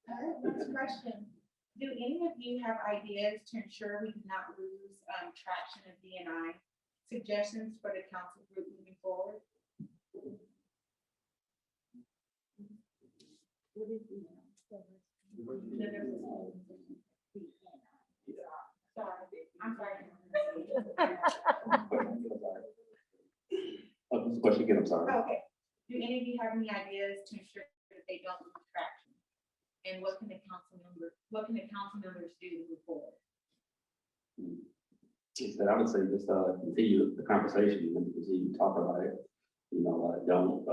All right, next question. Do any of you have ideas to ensure we do not lose traction of D&I? Suggestions for the council group moving forward? Sorry, I'm sorry. What's the question again? I'm sorry. Okay. Do any of you have any ideas to ensure that they don't lose traction? And what can the council members do to move forward? Instead, I would say just continue the conversation and continue to talk about it. Don't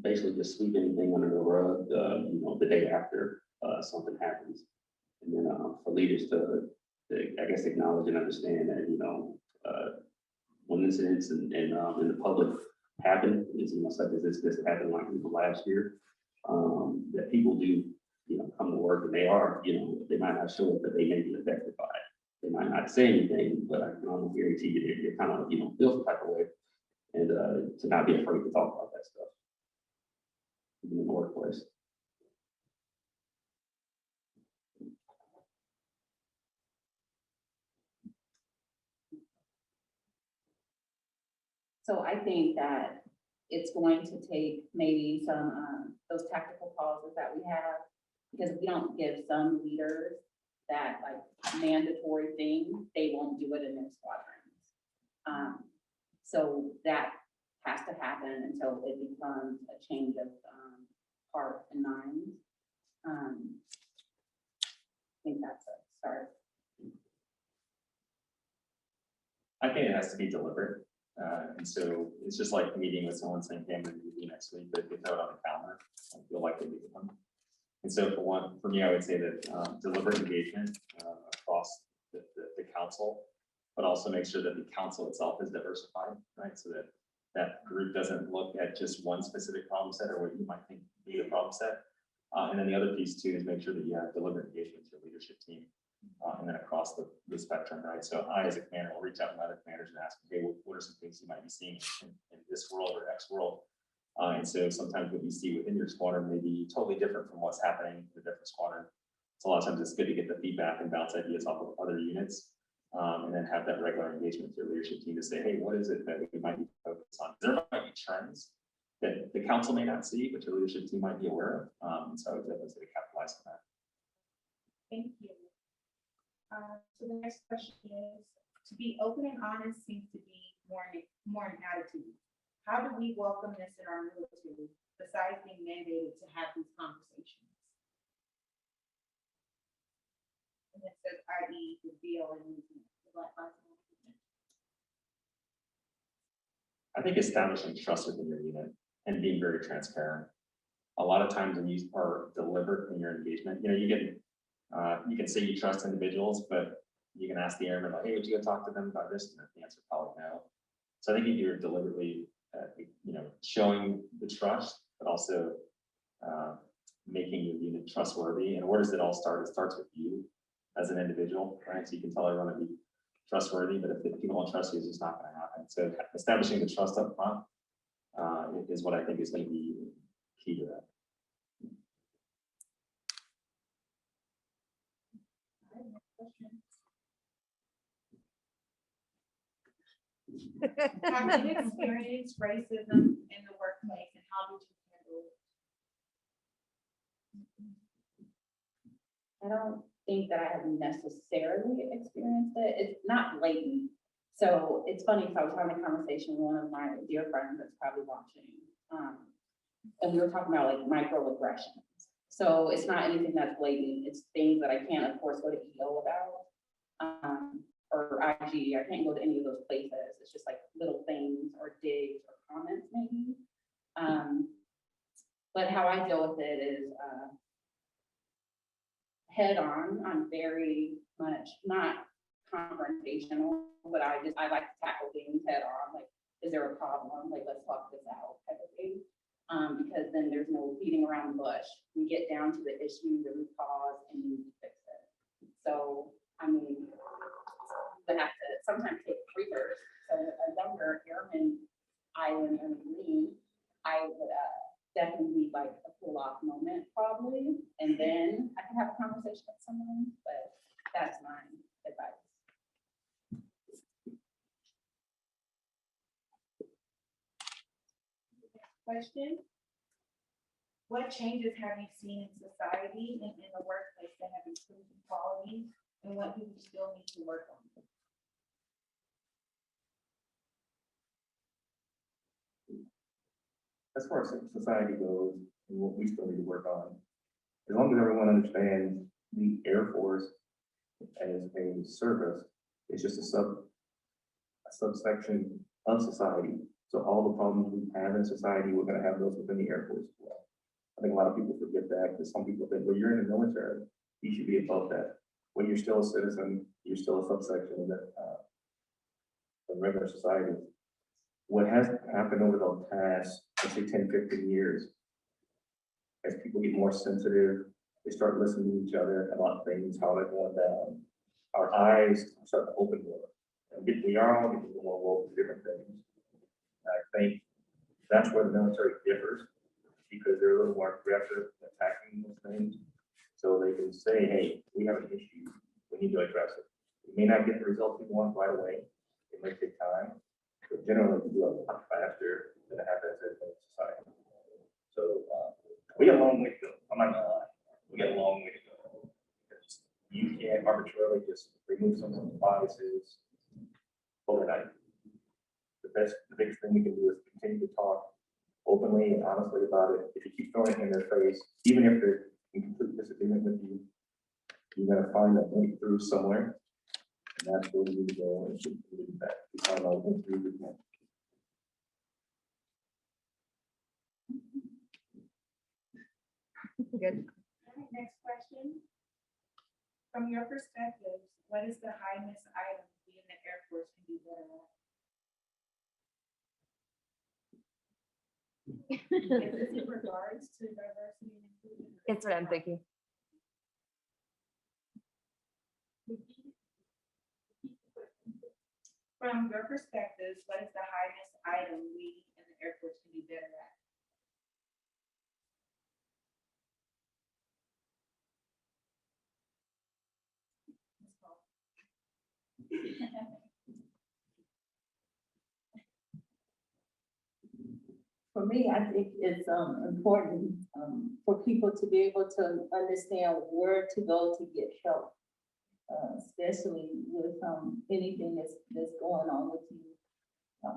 basically just sweep anything under the rug, the day after. something happens. And then, for leaders to, I guess, acknowledge and understand that, when incidents and in the public happen, is, such as this happened like last year, that people do, come to work and they are, they might not show it, but they may be affected by it. They might not say anything, but I can almost guarantee you that you're kind of, feel some type of way. And to not be afraid to talk about that stuff. Even in the workplace. So I think that it's going to take maybe some, those tactical pauses that we have, because if we don't give some leaders that like mandatory thing, they won't do it in their squadrons. So that has to happen until it becomes a change of heart and mind. I think that's a start. I think it has to be deliberate. And so it's just like meeting with someone saying, hey, I'm going to be next week, but if you throw it on the calendar, I feel like they meet with them. And so for me, I would say that deliberate engagement across the council, but also make sure that the council itself is diversified, right? So that that group doesn't look at just one specific problem set or what you might think be the problem set. And then the other piece too is make sure that you have deliberate engagement with your leadership team. And then across the spectrum, right? So I, as a commander, will reach out to other commanders and ask, hey, what are some things you might be seeing in this world or X world? And so sometimes what you see within your squadron may be totally different from what's happening in a different squadron. So a lot of times it's good to get the feedback and bounce ideas off of other units, and then have that regular engagement with your leadership team to say, hey, what is it that we might be focused on? There might be trends that the council may not see, but your leadership team might be aware of. And so I would definitely say to capitalize on that. Thank you. So the next question is, to be open and honest seems to be more an attitude. How do we welcome this in our military, besides being mandated to have these conversations? And it says, i.e. the BLM movement, the Black Lives Matter movement. I think establishing trust within your unit and being very transparent. A lot of times when you are deliberate in your engagement, you can say you trust individuals, but you can ask the airman, like, hey, would you go talk to them about this? And the answer is probably no. So I think if you're deliberately, showing the trust, but also making your unit trustworthy. And where does it all start? It starts with you as an individual, right? So you can tell everyone to be trustworthy, but if the people don't trust you, it's just not going to happen. So establishing the trust up front is what I think is going to be key to that. Have you experienced racism in the workplace and how did you handle it? I don't think that I have necessarily experienced it. It's not blatant. So it's funny, because I was having a conversation with one of my dear friends that's probably watching. And we were talking about like microaggressions. So it's not anything that's blatant. It's things that I can't, of course, go to EO about. Or IG, I can't go to any of those places. It's just like little things or digs or comments maybe. But how I deal with it is head on. I'm very much not confrontational, but I like to tackle things head on. Like, is there a problem? Like, let's talk this out type of thing. Because then there's no beating around the bush. We get down to the issue, the root cause, and you fix it. So, I mean, would have to sometimes take breathers. So a younger airman, Island and Green, I would definitely need like a cool off moment probably, and then I can have a conversation with someone. But that's my advice. Question. What changes have you seen in society and in the workplace that have improved equality, and what do we still need to work on? As far as society goes, and what we still need to work on, as long as everyone understands the Air Force as a service, it's just a subsection of society. So all the problems we have in society, we're gonna have those within the Air Force as well. I think a lot of people forget that, because some people think, well, you're in the military, you should be above that. When you're still a citizen, you're still a subsection of the regular society. What has happened over the past, let's say 10, 15 years, as people get more sensitive, they start listening to each other about things, how they're going down. Our eyes start to open more. And we are all getting more woke to different things. I think that's where the military differs, because they're a little more aggressive in attacking those things. So they can say, hey, we have an issue, we need to address it. We may not get the results we want right away, it may take time, but generally we do a lot faster than it happens in society. So we got a long way to go, I'm not gonna lie, we got a long way to go. You can't arbitrarily just remove someone's biases overnight. The biggest thing we can do is continue to talk openly and honestly about it. If you keep throwing it in their face, even if they're in complete disagreement with you, you're gonna find a way through somewhere. And that's where we need to go and should be back. We find out what through we can. Good. Next question. From your perspective, what is the highness item being the Air Force can be better at? Is this in regards to diversity and inclusion? That's what I'm thinking. From your perspective, what is the highness item we in the Air Force can be better at? For me, I think it's important for people to be able to understand where to go to get help. Especially with anything that's going on with you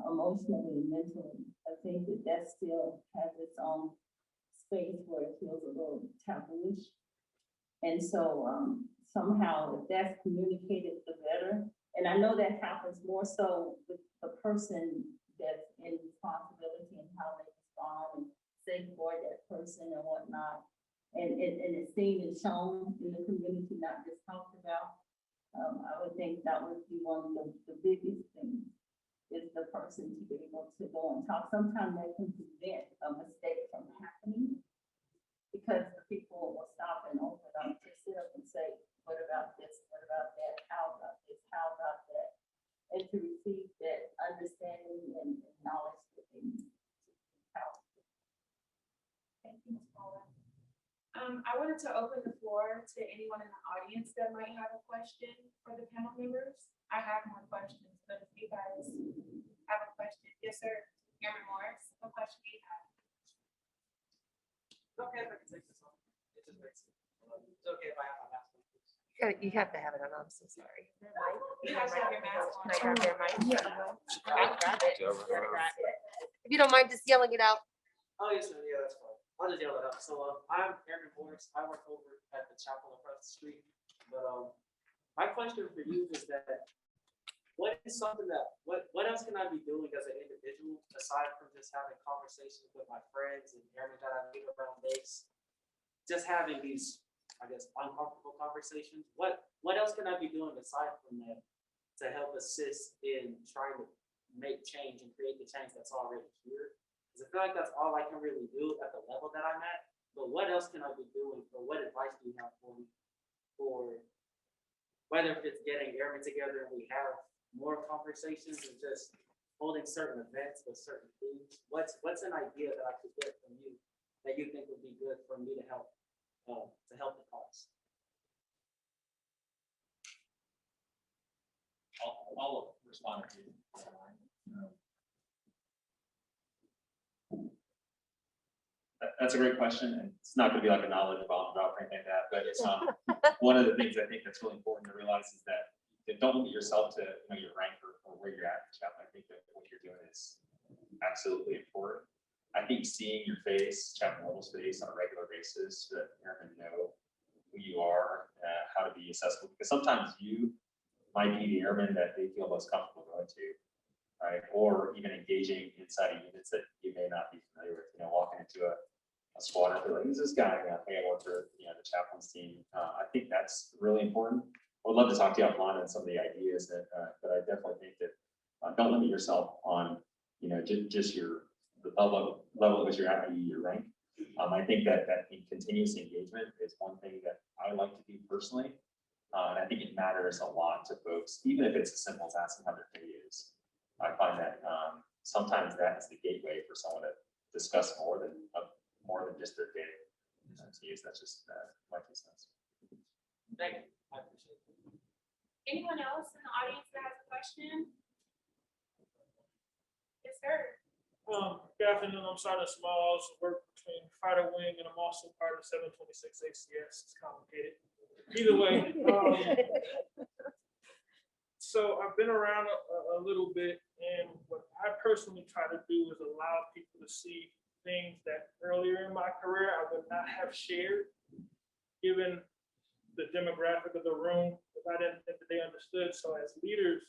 emotionally and mentally. I think that still has its own space where it feels a little tabooish. And so somehow if that's communicated, the better. And I know that happens more so with the person that's in responsibility and how they respond and safeguard that person and whatnot. And it's seen and shown in the community, not just talked about. I would think that would be one of the biggest things, is the person to be able to go and talk. Sometimes that can prevent a mistake from happening, because the people will stop and open up to sit up and say, what about this, what about that, how about this, how about that? And to receive that understanding and knowledge that they need to help. Thank you, Ms. Paula. I wanted to open the floor to anyone in the audience that might have a question for the panel members. I have more questions, but if you guys have a question, yes, sir. Aaron Morris, what question do you have? Okay, if I can take this one. It just makes it. It's okay if I have my mask on. You have to have it on, I'm so sorry. You have to have your mask on. Can I grab their mic? I'll grab it. If you don't mind just yelling it out. Oh, yes, sir. Yeah, that's fine. I'll just yell it out. So I'm Aaron Morris. I work over at the chapel across the street. But my question for you is that what is something that what else can I be doing as an individual aside from just having conversations with my friends and airmen that I meet around base? Just having these, I guess, uncomfortable conversations. What else can I be doing aside from that to help assist in trying to make change and create the change that's already here? Because I feel like that's all I can really do at the level that I'm at. But what else can I be doing, or what advice do you have for me for whether if it's getting airmen together and we have more conversations and just holding certain events with certain things? What's an idea that I could get from you that you think would be good for me to help the cause? I'll respond to you. That's a great question, and it's not gonna be like a knowledge bomb drop or anything like that, but it's one of the things I think that's really important to realize is that don't limit yourself to your rank or where you're at in the chapel. I think that what you're doing is absolutely important. I think seeing your face, chapel level's face on a regular basis, so that airmen know who you are, how to be accessible, because sometimes you might be the airman that they feel most comfortable going to, right? Or even engaging inside of units that you may not be familiar with, walking into a a squadron, feel like, who's this guy? I think I work for, you know, the chaplain's team. I think that's really important. I would love to talk to you offline on some of the ideas that, but I definitely think that don't limit yourself on, you know, just the level at which you're at, your rank. I think that continuous engagement is one thing that I like to do personally. And I think it matters a lot to folks, even if it's as simple as asking how their day is. I find that sometimes that is the gateway for someone to discuss more than just their day. To use that's just my 2 cents. Thank you. I appreciate it. Anyone else in the audience that has a question? Yes, sir. Good afternoon, I'm Sergeant Smalls, work between Fighter Wing and I'm also part of 726 ACS, it's complicated. Either way, so I've been around a little bit, and what I personally try to do is allow people to see things that earlier in my career I would not have shared, given the demographic of the room, if I didn't think that they understood. So as leaders,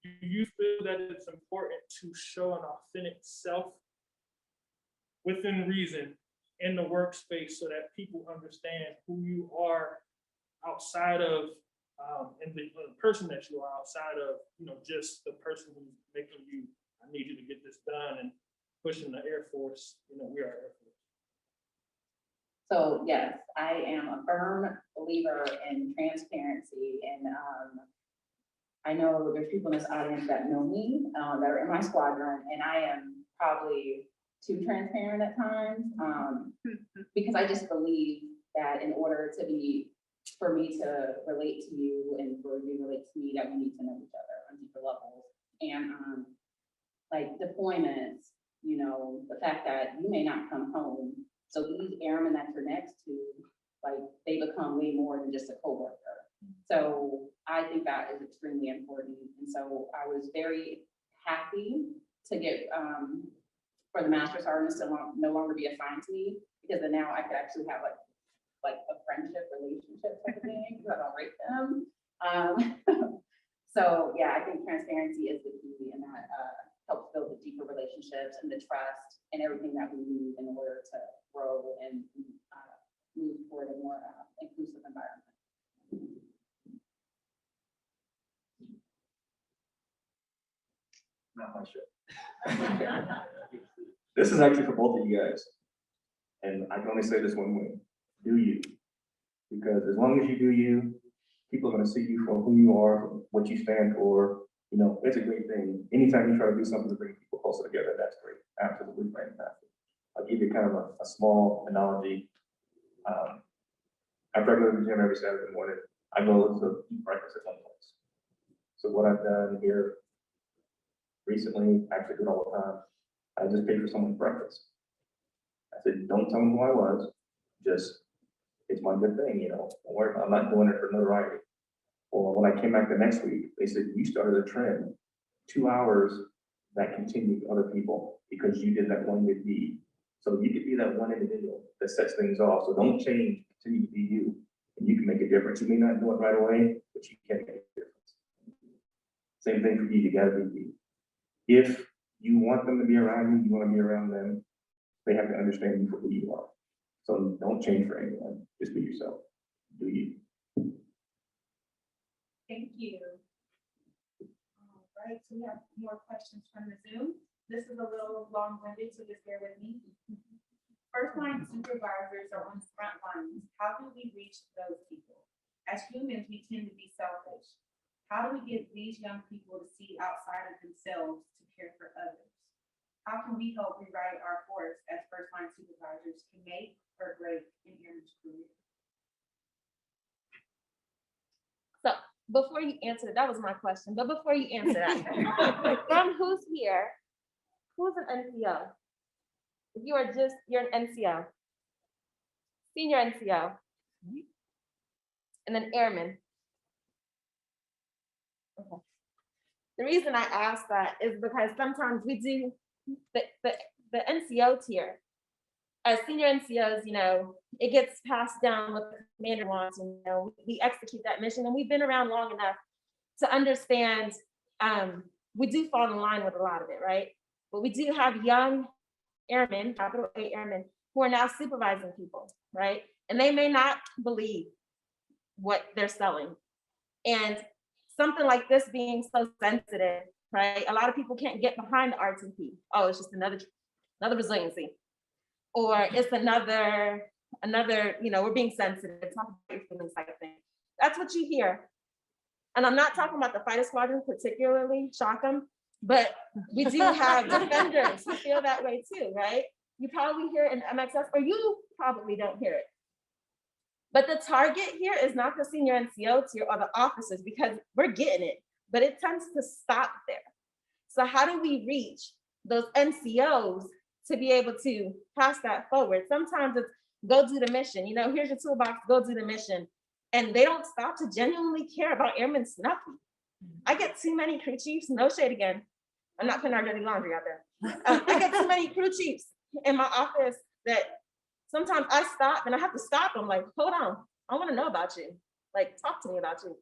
do you feel that it's important to show an authentic self within reason in the workspace so that people understand who you are outside of, and the person that you are outside of, you know, just the person who's making you, I need you to get this done and pushing the Air Force, you know, we are Air Force. So yes, I am a firm believer in transparency, and I know there's people in this audience that know me, that are in my squadron, and I am probably too transparent at times, because I just believe that in order for me to relate to you and for you to relate to me, that we need to know each other on deeper levels. And like deployments, you know, the fact that you may not come home, so these airmen that you're next to, like they become way more than just a coworker. So I think that is extremely important. And so I was very happy to get, for the master sergeants to no longer be assigned to me, because then now I could actually have like a friendship relationship type of thing, because I don't rate them. So yeah, I think transparency is the key, and that helps build the deeper relationships and the trust and everything that we need in order to grow and move toward a more inclusive environment. Not my shit. This is actually for both of you guys. And I can only say this one way, do you. Because as long as you do you, people are gonna see you for who you are, what you stand for. You know, it's a great thing. Anytime you try to do something to bring people closer together, that's great. Absolutely fantastic. I'll give you kind of a small analogy. After I go to the gym every Saturday morning, I go to eat breakfast at one place. So what I've done here recently, actually do it all the time, I just paid for someone's breakfast. I said, don't tell them who I was, just, it's my good thing, you know, don't worry, I'm not doing it for notoriety. Or when I came back the next week, they said, you started a trend, 2 hours that continued to other people because you did that one good deed. So you could be that one individual that sets things off. So don't change, continue to be you, and you can make a difference. You may not do it right away, but you can make a difference. Same thing for you, you gotta be you. If you want them to be around you, you want to be around them, they have to understand you for who you are. So don't change for anyone, just be yourself, do you. Thank you. All right, so we have more questions from the Zoom. This is a little long-winded, so just bear with me. First line supervisors are on the front lines. How do we reach those people? As humans, we tend to be selfish. How do we get these young people to see outside of themselves to care for others? How can we help rewrite our force as first line supervisors to make or break an airman's career? So before you answer that was my question, but before you answer that, from who's here, who's an NCO? If you are you're an NCO, senior NCO, and then airman. Okay. The reason I ask that is because sometimes we do the NCO tier. As senior NCOs, you know, it gets passed down what the commander wants, and you know, we execute that mission, and we've been around long enough to understand we do fall in line with a lot of it, right? But we do have young airmen, capital A airmen, who are now supervising people, right? And they may not believe what they're selling. And something like this being so sensitive, right? A lot of people can't get behind the RTP. Oh, it's just another resiliency. Or it's another, we're being sensitive, talk about your feelings type of thing. That's what you hear. And I'm not talking about the fighter squadron particularly, shock them, but we do have defenders who feel that way too, right? You probably hear it in MXS, or you probably don't hear it. But the target here is not the senior NCO tier or the officers, because we're getting it, but it tends to stop there. So how do we reach those NCOs to be able to pass that forward? Sometimes it's go do the mission, here's your toolbox, go do the mission. And they don't stop to genuinely care about airmen snuffy. I get too many crew chiefs, no shade again. I'm not putting our dirty laundry out there. I get too many crew chiefs in my office that sometimes I stop and I have to stop them, like, hold on, I want to know about you. Like, talk to me about you.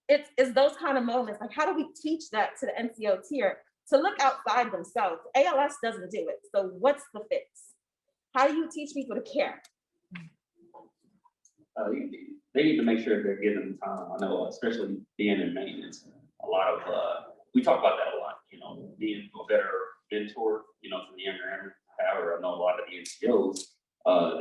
It's those kind of moments. Like, how do we teach that to the NCO tier to look outside themselves? ALS doesn't do it. So what's the fix? How do you teach people to care? They need to make sure they're given time. I know, especially being in maintenance, a lot of, we talk about that a lot, being a better mentor, for the younger airmen. However, I know a lot of the NCOs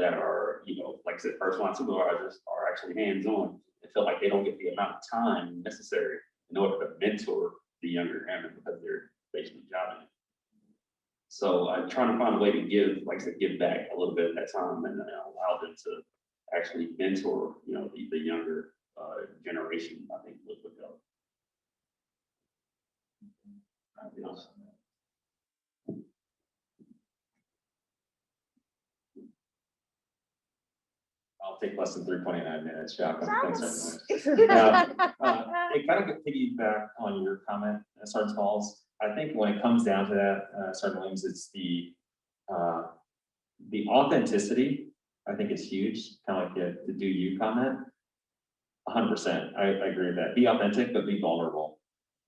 that are, like I said, first line supervisors are actually hands-on. They feel like they don't get the amount of time necessary in order to mentor the younger airmen because they're basically jobbing it. So I'm trying to find a way to give, like I said, give back a little bit of that time and allow them to actually mentor, the younger generation. I think would go. I'll take less than 3:29 minutes, Shaka. Thanks Yes. very much. It kind of piggyback on your comment, Sergeant Halls. I think when it comes down to that, Sergeant Williams, it's the authenticity. I think is huge. Kind of like the "do you" comment. 100%. I agree with that. Be authentic, but be vulnerable,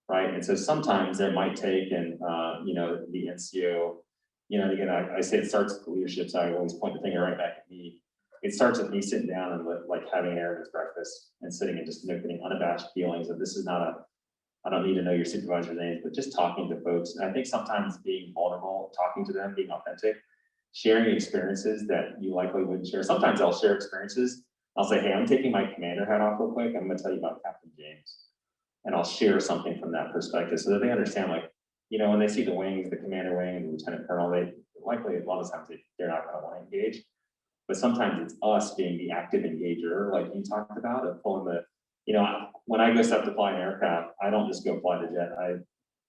right? And so sometimes there might take, and the NCO, and again, I say it starts with leadership, so I always point the finger right back at me. It starts with me sitting down and like having an airman's breakfast and sitting and just getting unabashed feelings of this is not I don't need to know your supervisor's names, but just talking to folks. And I think sometimes being vulnerable, talking to them, being authentic, sharing experiences that you likely wouldn't share. Sometimes I'll share experiences. I'll say, hey, I'm taking my commander hat off real quick. I'm going to tell you about Captain James. And I'll share something from that perspective so that they understand, like, when they see the wings, the commander wing and the lieutenant colonel, they likely, a lot of times they're not going to want to engage. But sometimes it's us being the active engager, like you talked about, of pulling the, when I go up to fly an aircraft, I don't just go fly the jet.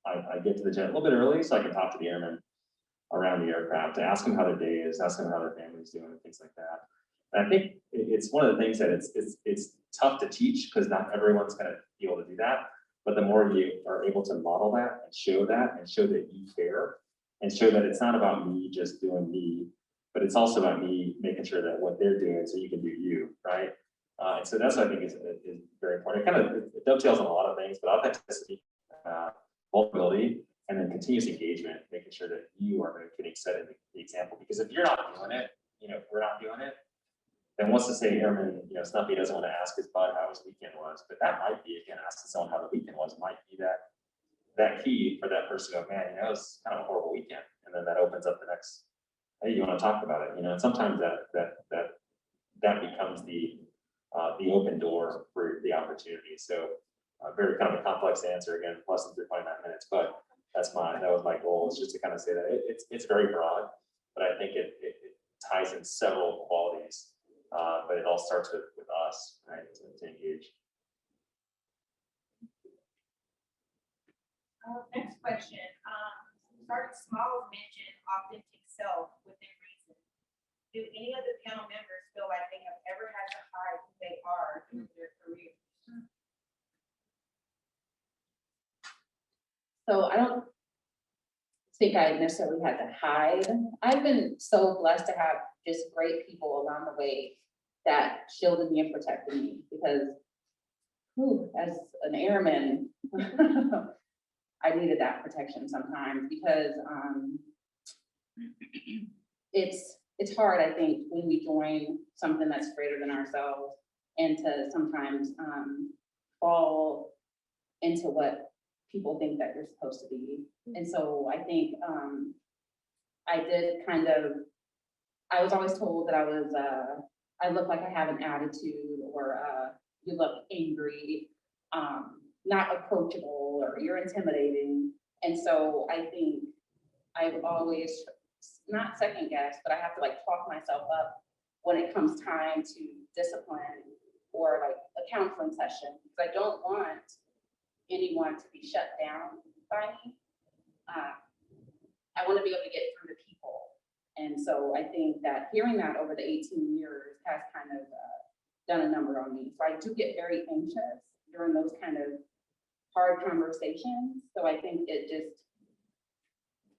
I get to the jet a little bit early so I can talk to the airmen around the aircraft to ask them how their day is, ask them how their family's doing, and things like that. And I think it's one of the things that it's tough to teach because not everyone's going to be able to do that. But the more you are able to model that and show that you care and show that it's not about me just doing me, but it's also about me making sure that what they're doing so you can do you, right? And so that's what I think is very important. It dovetails on a lot of things, but authenticity, vulnerability, and then continuous engagement, making sure that you are setting the example. Because if you're not doing it, if we're not doing it, then what's to say Airman, Snuffy doesn't want to ask his bud how his weekend was, but that might be, again, asking someone how the weekend was, might be that key for that person to go, man, it was kind of a horrible weekend. And then that opens up the next, hey, you want to talk about it? And sometimes that becomes the open door for the opportunity. So very kind of a complex answer, again, less than 29 minutes, but that was my goal, is just to kind of say that it's very broad, but I think it ties in several qualities, but it all starts with us, right, to engage. Next question. Sergeant Smalls mentioned authentic self within reason. Do any of the panel members feel like they have ever had to hide who they are through their career? So I don't think I necessarily had to hide. I've been so blessed to have just great people along the way that shielded me and protected me, because as an airman, I needed that protection sometimes, because it's hard, I think, when we join something that's greater than ourselves and to sometimes fall into what people think that you're supposed to be. And so I think I did kind of, I was always told that I look like I have an attitude, or you look angry, not approachable, or you're intimidating. And so I think I've always, not second guess, but I have to like talk myself up when it comes time to discipline or like a counseling session, because I don't want anyone to be shut down by me. I want to be able to get through to people. And so I think that hearing that over the 18 years has kind of done a number on me. So I do get very anxious during those kind of hard conversations. So I think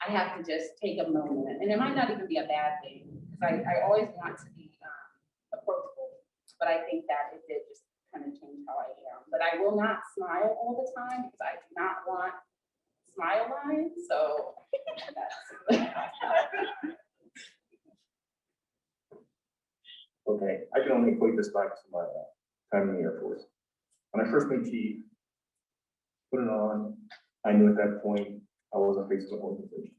I have to just take a moment, and it might not even be a bad thing, because I always want to be approachable, but I think that it did just kind of change how I am. But I will not smile all the time, because I do not want smile lines, so that's. Okay, I can only equate this back to my time in the Air Force. When I first met Chief, put it on, I knew at that point I wasn't facing an organization.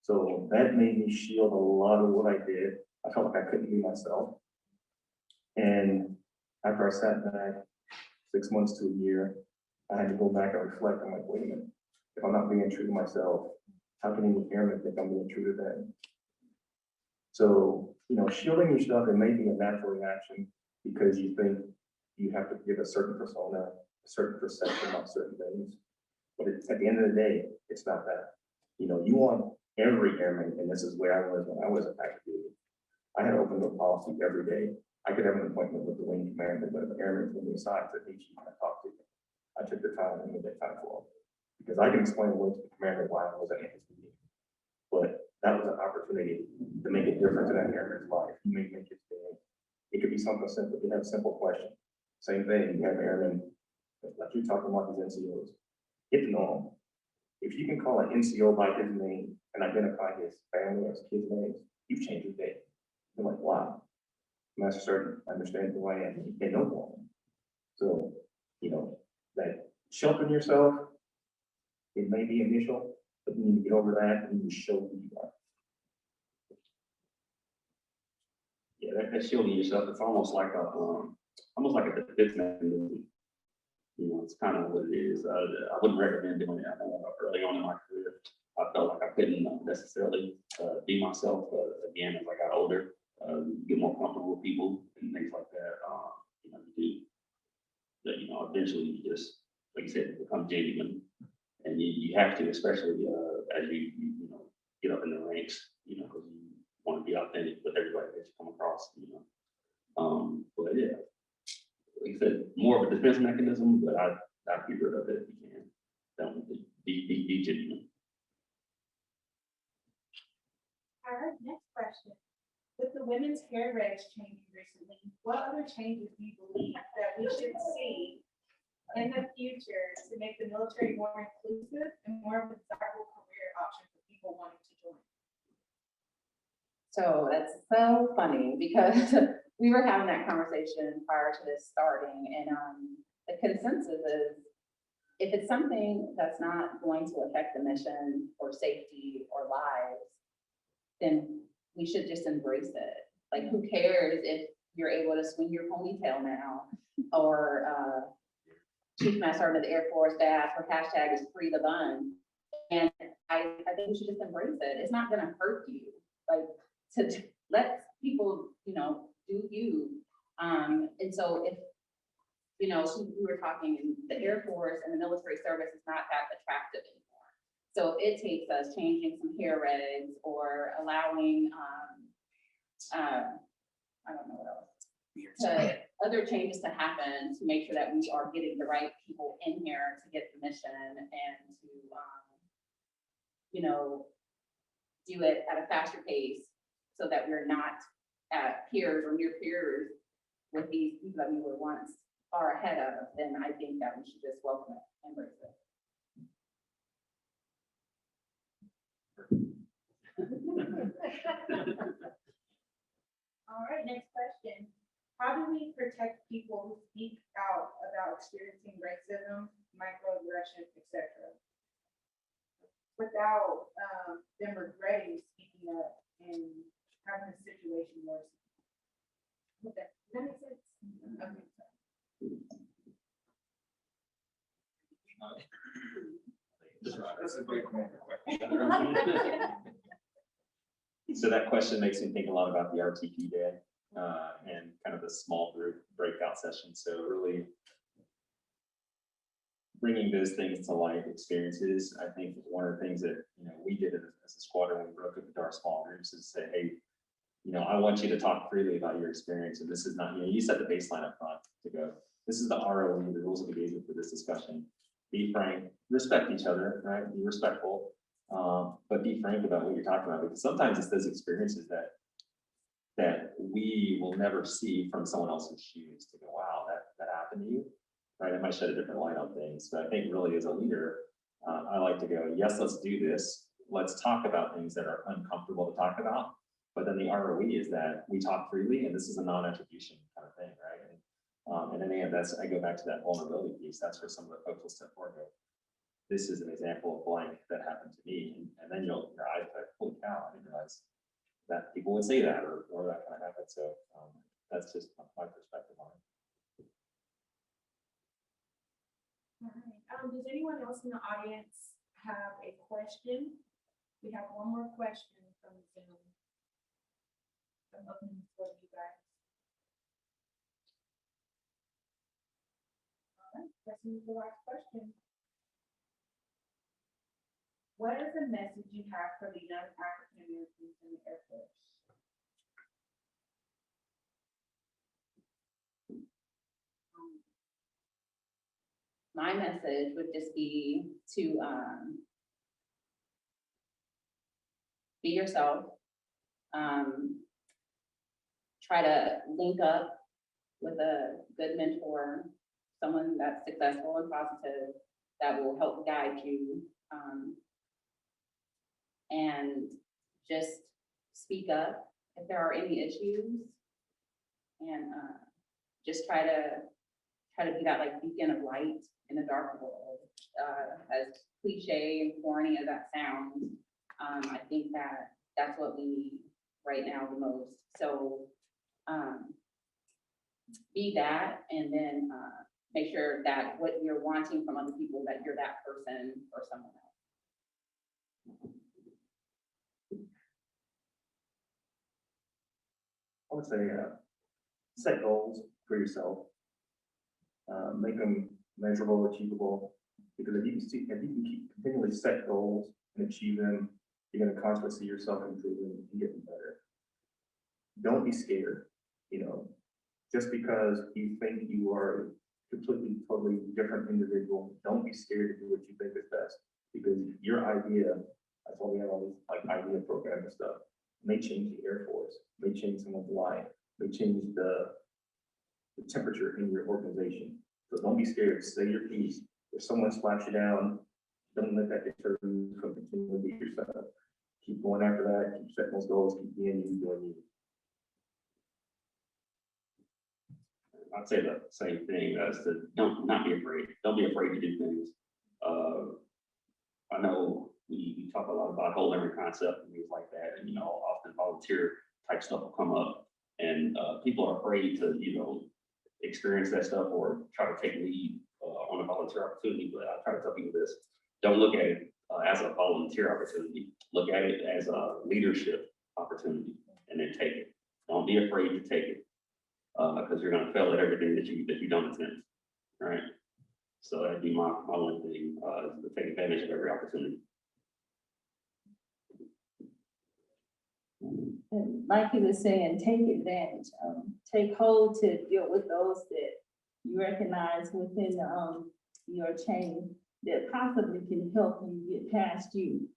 So that made me shield a lot of what I did. I felt like I couldn't be myself. And after I sat back 6 months to a year, I had to go back and reflect. I'm like, wait a minute, if I'm not being true to myself, how can any airman think I'm being true to them? So, shielding yourself, it may be a natural reaction because you think you have to give a certain persona, a certain perception about certain things. But at the end of the day, it's not that. You want every airman, and this is where I was when I was a active duty. I had open door policy every day. I could have an appointment with the wing commander, but if an airman from the side said, hey, Chief, can I talk to you? I took the time and made that time for him. Because I can explain away to the commander why I was at his meeting. But that was an opportunity to make a difference in that airman's life. You may make it big. It could be something simple. You have a simple question. Same thing, you have airmen, like you're talking about these NCOs. Get to know them. If you can call an NCO by his name and identify his family or his kids' names, you've changed his day. You're like, wow, Master Sergeant understands who I am. They know who I am. So, that sheltering yourself, it may be initial, but you need to get over that and you show who you are. Yeah, that shielding yourself, it's almost like a defense mechanism. It's kind of what it is. I wouldn't recommend doing it. I know early on in my career, I felt like I couldn't necessarily be myself. Again, as I got older, get more comfortable with people and things like that. You do that. Eventually, you just, like you said, become genuine, and you have to, especially as you get up in the ranks. Because you want to be authentic with everybody that you come across. But yeah. Like I said, more of a defense mechanism, but I'd get rid of it if you can. Don't be genuine. All right, next question. With the women's hair regs changing recently, what other changes do you believe that we should see in the future to make the military more inclusive and more of a desirable career option for people wanting to join? So that's so funny, because we were having that conversation prior to this starting, and the consensus is, if it's something that's not going to affect the mission or safety or lives, then we should just embrace it. Like, who cares if you're able to swing your ponytail now, or Chief Master Sergeant of the Air Force Staff, or hashtag is free the bun. And I think we should just embrace it. It's not gonna hurt you. Like, to let people, do you. And so if, we were talking, the Air Force and the military service is not that attractive anymore. So it takes us changing some hair regs or allowing, I don't know what else, other changes to happen to make sure that we are getting the right people in here to get the mission and to, do it at a faster pace, so that we're not at peers or near peers with these people that we were once far ahead of. Then I think that we should just welcome it, embrace it. All right, next question. How do we protect people who speak out about experiencing racism, microaggressions, etc., without them regretting speaking up and having the situation worse? Does that make sense? Okay. That's a great question. So that question makes me think a lot about the RTP day, and kind of the small group breakout session. So really bringing those things to life, experiences. I think one of the things that, we did as a squad when we broke up into our small groups is say, hey, I want you to talk freely about your experience. And this is not, you set the baseline up front to go, this is the ROE, the rules of engagement for this discussion. Be frank, respect each other, right? Be respectful, but be frank about what you're talking about, because sometimes it's those experiences that we will never see from someone else's shoes to go, wow, that happened to you, right? It might shed a different light on things. But I think really as a leader, I like to go, yes, let's do this. Let's talk about things that are uncomfortable to talk about. But then the ROE is that we talk freely, and this is a non-attribution kind of thing, right? And then I go back to that vulnerability piece. That's where some of the folks will step forward. And go, this is an example of blank that happened to me, and then your eyes like, holy cow, I didn't realize that people would say that or that kind of happen. So that's just my perspective on it. All right. Does anyone else in the audience have a question? We have one more question from Zoom. I'm opening for you guys. All right, let's move to the last question. What is the message you have for the young African Americans in the Air Force? My message would just be to be yourself. Try to link up with a good mentor, someone that's successful and positive that will help guide you. And just speak up if there are any issues, and just try to be that like beacon of light in a dark world. As cliche and corny as that sounds, I think that's what we need right now the most. So be that, and then make sure that what you're wanting from other people, that you're that person or someone else. I would say, set goals for yourself. Make them measurable, achievable, because if you can keep continually set goals and achieve them, you're gonna constantly see yourself improving and getting better. Don't be scared, just because you think you are a completely, totally different individual, don't be scared to do what you think is best, because your idea, that's why we have all these like idea programs and stuff, may change the Air Force, may change someone's life, may change the temperature in your organization. So don't be scared, say your piece. If someone slaps you down, don't let that deter you from continuing to be yourself. Keep going after that, keep setting those goals, keep being you, doing you. I'd say the same thing as to not be afraid. Don't be afraid to do things. I know we talk a lot about whole learning concept and things like that, and often volunteer type stuff will come up, and people are afraid to experience that stuff or try to take lead on a volunteer opportunity. But I try to tell people this: don't look at it as a volunteer opportunity. Look at it as a leadership opportunity, and then take it. Don't be afraid to take it, because you're going to fail at everything that you don't attempt. Right. So that'd be my one thing, is to take advantage of every opportunity. And like he was saying, take advantage, take hold to deal with those that you recognize within your chain that possibly can help you get past you.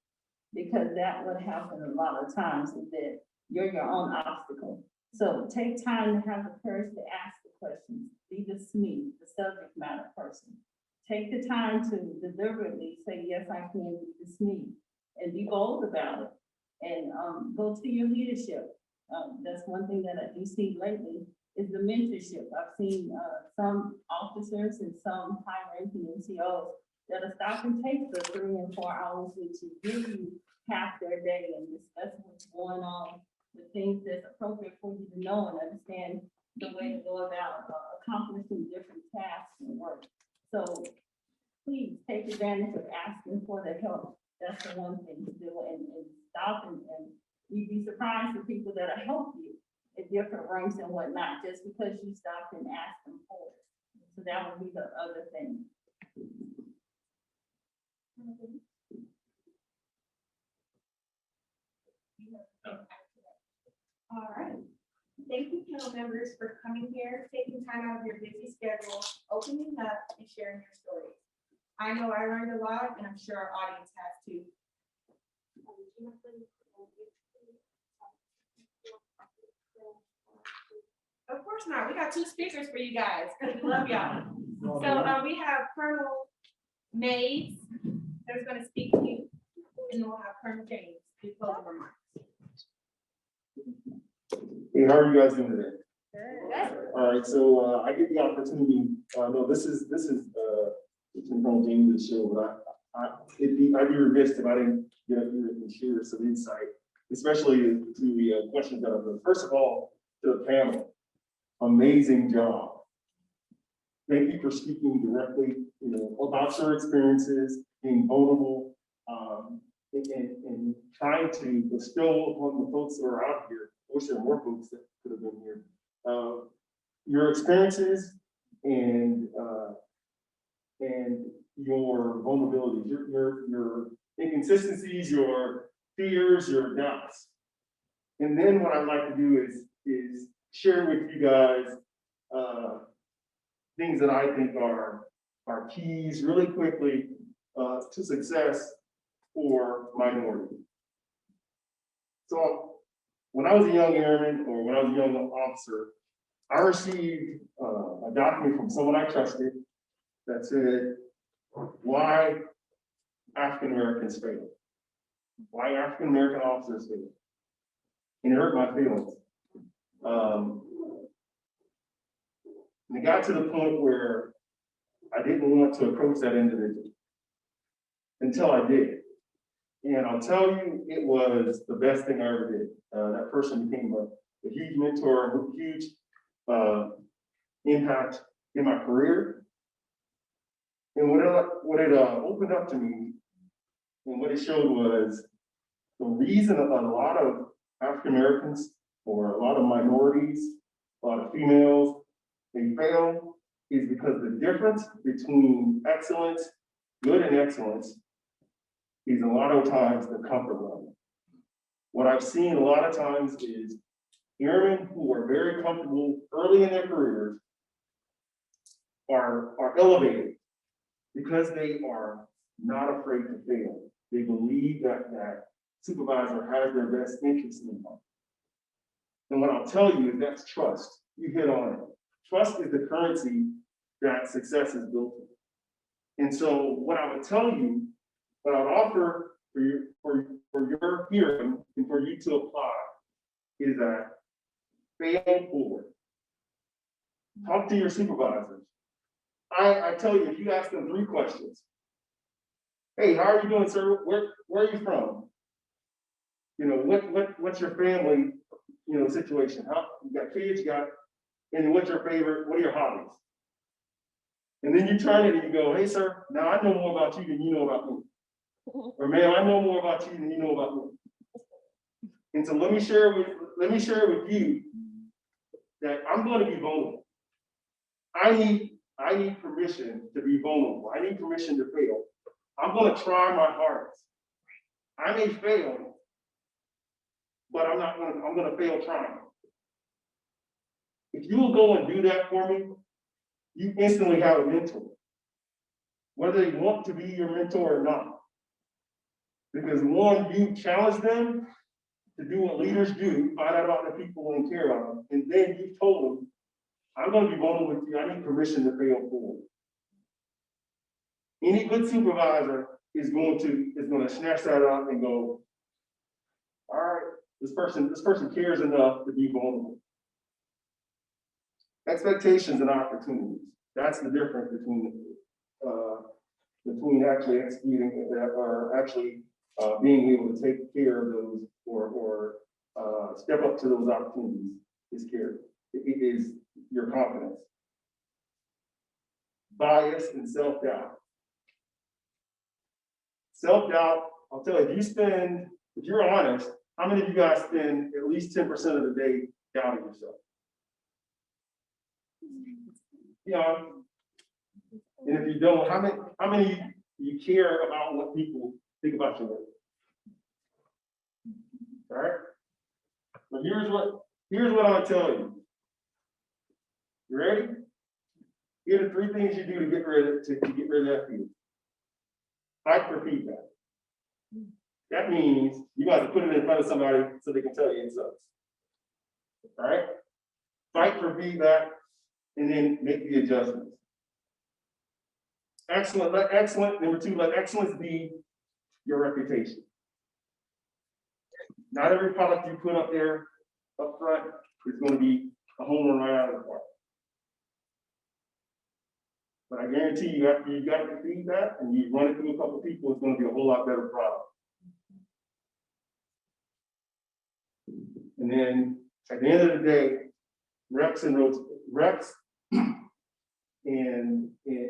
Because that would happen a lot of times, is that you're your own obstacle. So take time to have the courage to ask the questions, be the SME, the subject matter person. Take the time to deliberately say, yes, I can be the SME, and be bold about it. and, go to your leadership. That's one thing that I do see lately, is the mentorship. I've seen, some officers and some high-ranking NCOs that'll stop and take the 3 and 4 hours with you, give you half their day and discuss what's going on, the things that's appropriate for you to know and understand the way to go about accomplishing different tasks and work. So please take advantage of asking for the help. That's the one thing to do, and stop and you'd be surprised the people that'll help you at different ranks and whatnot, just because you stopped and asked them for it. So that would be the other thing. All right. Thank you, panel members, for coming here, taking time out of your busy schedule, opening up and sharing your stories. I know I learned a lot, and I'm sure our audience has too. Of course not. We got 2 speakers for you guys, because we love y'all. So we have Colonel Mays, who's going to speak to you, and then we'll have Colonel James do closing remarks. Hey, how are you guys doing today? Good. All right, so I get the opportunity, no, this is Colonel James' show, but I'd be remiss if I didn't get up here and share some insight, especially to the questions that I've done. First of all, to the panel, amazing job. Thank you for speaking directly, about your experiences, being vulnerable, and trying to bestow upon the folks that are out here. I wish there were more folks that could have been here. Your experiences and your vulnerabilities, your inconsistencies, your fears, your doubts. And then what I'd like to do is share with you guys things that I think are keys really quickly to success for minority. So when I was a young airman, or when I was a young officer, I received a document from someone I trusted that said, why African Americans fail, why African American officers fail. And it hurt my feelings. And it got to the point where I didn't want to approach that individual until I did. And I'll tell you, it was the best thing I ever did. That person became a huge mentor, a huge impact in my career. And what it opened up to me, and what it showed was the reason a lot of African Americans, or a lot of minorities, a lot of females, they fail is because the difference between excellence, good and excellence, is a lot of times the comfort level. What I've seen a lot of times is airmen who are very comfortable early in their careers are elevated because they are not afraid to fail. They believe that supervisor has their best interest in them. And what I'll tell you is that's trust. You hit on it. Trust is the currency that success is built on. And so what I would tell you, what I would offer for your hearing and for you to apply is that fail forward. Talk to your supervisors. I tell you, if you ask them 3 questions, hey, how are you doing, sir? Where are you from? What's your family, situation? How you got kids, and what's your favorite, what are your hobbies? And then you turn it and you go, hey, sir, now I know more about you than you know about me. Or ma'am, I know more about you than you know about me. And so let me share with you that I'm going to be vulnerable. I need permission to be vulnerable. I need permission to fail. I'm going to try my hardest. I may fail, but I'm going to fail trying. If you will go and do that for me, you instantly have a mentor, whether they want to be your mentor or not. Because one, you challenge them to do what leaders do, find out about the people and care about them, and then you told them, I'm going to be vulnerable with you. I need permission to fail forward. Any good supervisor is going to snatch that up and go, All right, this person cares enough to be vulnerable. Expectations and opportunities. That's the difference between actually executing or actually being able to take care of those or step up to those opportunities is care. It is your confidence. Bias and self-doubt. Self-doubt, I'll tell you, if you're honest, how many of you guys spend at least 10% of the day doubting yourself? Yeah. And if you don't, how many you care about what people think about your work? All right. But here's what I'm gonna tell you. You ready? Here are the 3 things you do to get rid of that feeling. Fight for feedback. That means you got to put it in front of somebody so they can tell you it sucks. All right? Fight for feedback and then make the adjustments. Excellent. Number 2, let excellence be your reputation. Not every product you put up there up front is going to be a home run right out of the park. But I guarantee you, after you got the feedback and you run it through a couple of people, it's going to be a whole lot better product. And then at the end of the day, reps and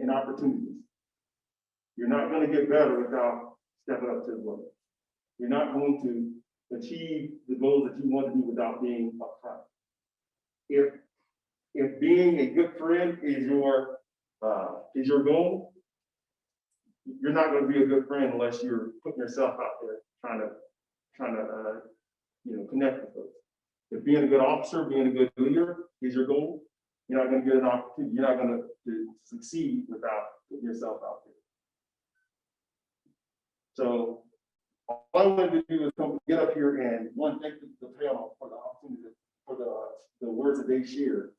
opportunities. You're not going to get better without stepping up to the work. You're not going to achieve the goals that you want to do without being upfront. If being a good friend is your goal, you're not going to be a good friend unless you're putting yourself out there trying to connect with folks. If being a good officer, being a good leader is your goal, you're not going to get an opportunity. You're not going to succeed without putting yourself out there. So all I wanted to do is get up here and thank the panel for the opportunity for the words that they shared,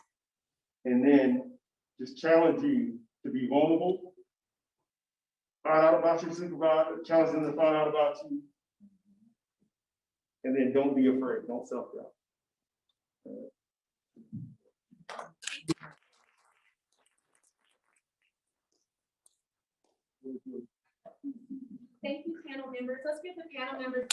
and then just challenge you to be vulnerable, find out about your supervisor, challenge them to find out about you, and then don't be afraid, don't self-doubt. Thank you, panel members. Let's give the panel members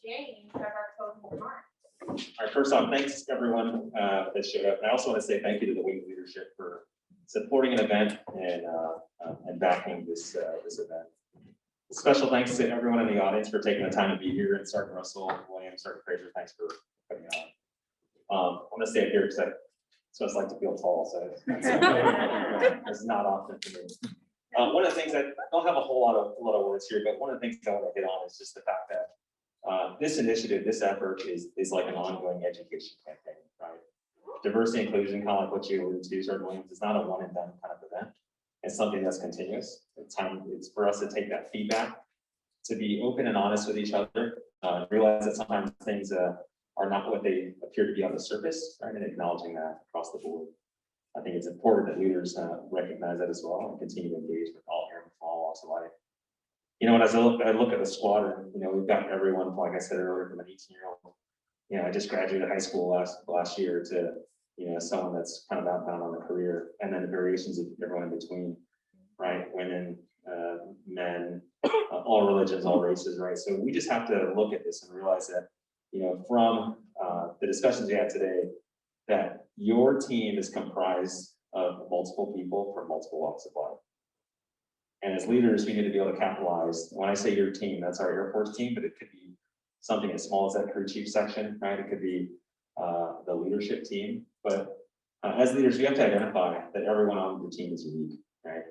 James has our closing remarks. All right, first off, thanks everyone that showed up. And I also want to say thank you to the wing leadership for supporting an event and backing this event. Special thanks to everyone in the audience for taking the time to be here, and Sergeant Russell, William, Sergeant Fraser, thanks for putting it on. I'm gonna stay up here because so it's like to feel tall, so it's not often for me. One of the things that I don't have a lot of words here, but one of the things I want to hit on is just the fact that this initiative, this effort is like an ongoing education campaign, right? Diversity inclusion, kind of like what you alluded to, Sergeant Williams, is not a one and done kind of event. It's something that's continuous. It's for us to take that feedback, to be open and honest with each other, realize that sometimes things are not what they appear to be on the surface, right? And acknowledging that across the board. I think it's important that leaders recognize that as well and continue to engage with all airmen from all walks of life. You know, and as I look at the squadron, you know, we've got everyone, like I said earlier, from an 18-year-old, you know, I just graduated high school last year, to, you know, someone that's kind of outbound on the career, and then the variations of everyone in between, right? Women, men, all religions, all races, right? So we just have to look at this and realize that, you know, from the discussions we had today, that your team is comprised of multiple people from multiple walks of life. And as leaders, we need to be able to capitalize. When I say your team, that's our Air Force team, but it could be something as small as that crew chief section, right? It could be the leadership team. But as leaders, we have to identify that everyone on the team is unique, right?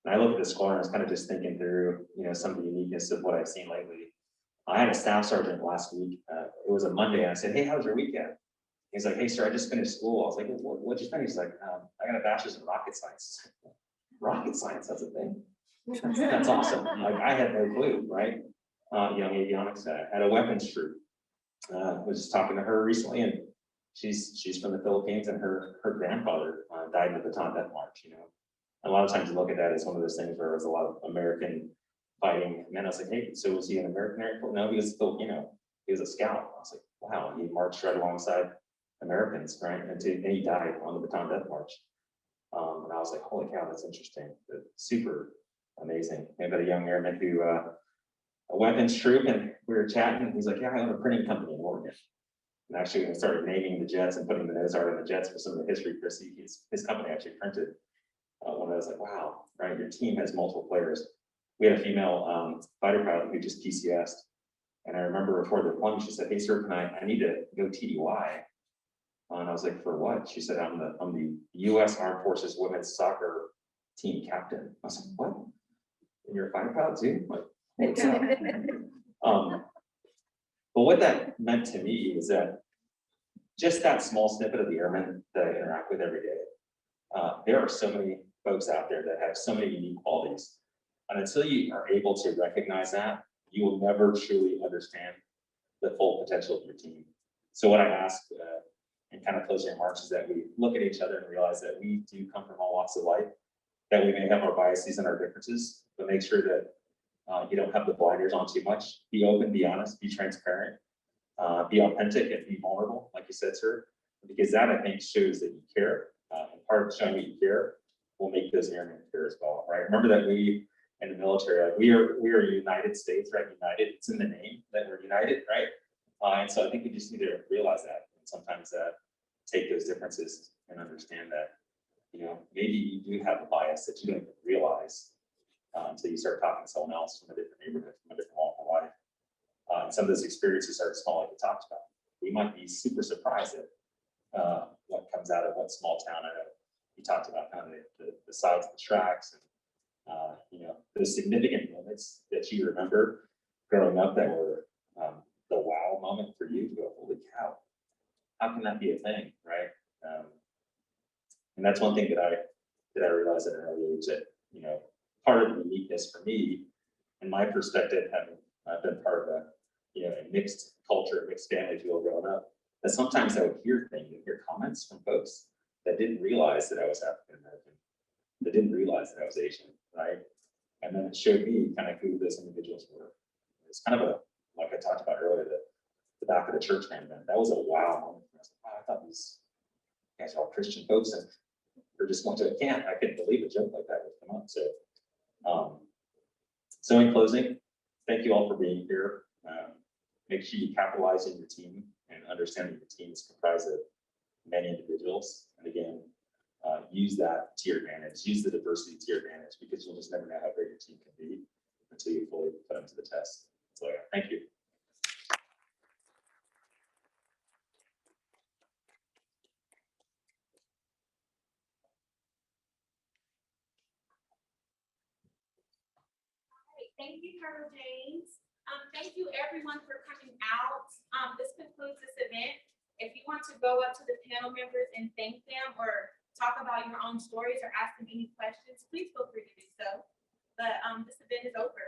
And I look at the squadron, I was kind of just thinking through, you know, some of the uniqueness of what I've seen lately. I had a staff sergeant last week. It was a Monday, and I said, "Hey, how was your weekend?" He's like, "Hey, sir, I just finished school." I was like, "What'd you finish?" He's like, "I got a bachelor's in rocket science." Rocket science, that's a thing. That's awesome. Like, I had no clue, right? Young avionics, had a weapons troop. Was just talking to her recently, and she's from the Philippines, and her grandfather died in the Bataan Death March, you know. And a lot of times you look at that as one of those things where there's a lot of American fighting, and then I was like, hey, so was he an American Air Force? No, he was Filipino. He was a scout. I was like, wow, and he marched right alongside Americans, right? And he died on the Bataan Death March. And I was like, holy cow, that's interesting. Super amazing. I've got a young airman who a weapons troop, and we were chatting, and he's like, yeah, I own a printing company in Oregon. And actually, we started naming the jets and putting the nose art on the jets for some of the history. Chris, his company actually printed one. I was like, wow, right? Your team has multiple players. We had a female fighter pilot who just PCS'd. And I remember before the deployment, she said, hey, sir, I need to go TDY. And I was like, for what? She said, I'm the U.S. Armed Forces women's soccer team captain. I was like, what? And you're a fighter pilot too? Like, what's up? But what that meant to me is that just that small snippet of the airmen that I interact with every day, there are so many folks out there that have so many unique qualities. And until you are able to recognize that, you will never truly understand the full potential of your team. So what I ask in kind of closing remarks is that we look at each other and realize that we do come from all walks of life, that we may have our biases and our differences, but make sure that you don't have the blinders on too much. Be open, be honest, be transparent, be authentic, and be vulnerable, like you said, sir, because that, I think, shows that you care. And part of showing that you care will make those airmen care as well, right? Remember that we in the military, like we are United States, right? United, it's in the name that we're united, right? And so I think we just need to realize that, and sometimes take those differences and understand that, you know, maybe you do have a bias that you don't even realize until you start talking to someone else from a different neighborhood, from a different walk of life. And some of those experiences are small, like we talked about. We might be super surprised at what comes out of what small town. I know you talked about kind of the size of the tracks and you know, the significant moments that you remember growing up that were the wow moment for you to go, holy cow, how can that be a thing, right? And that's one thing that I realized at an early age, that, you know, part of the uniqueness for me, in my perspective, having been part of a mixed culture, mixed family feel growing up, that sometimes I would hear things and hear comments from folks that didn't realize that I was African American, that didn't realize that I was Asian, right? And then it showed me kind of who those individuals were. It's kind of like I talked about earlier, the back of the church kind of event. That was a wow moment. I was like, wow, I thought these guys are all Christian folks, and we're just going to a camp. I couldn't believe a joke like that would come up. So in closing, thank you all for being here. Make sure you capitalize on your team and understand that your team is comprised of many individuals. And again, use that to your advantage, use the diversity to your advantage, because you'll just never know how great your team can be until you fully put them to the test. So thank you. Thank you, Colonel James. Thank you everyone for coming out. This concludes this event. If you want to go up to the panel members and thank them or talk about your own stories or ask them any questions, please feel free to do so. But this event is over.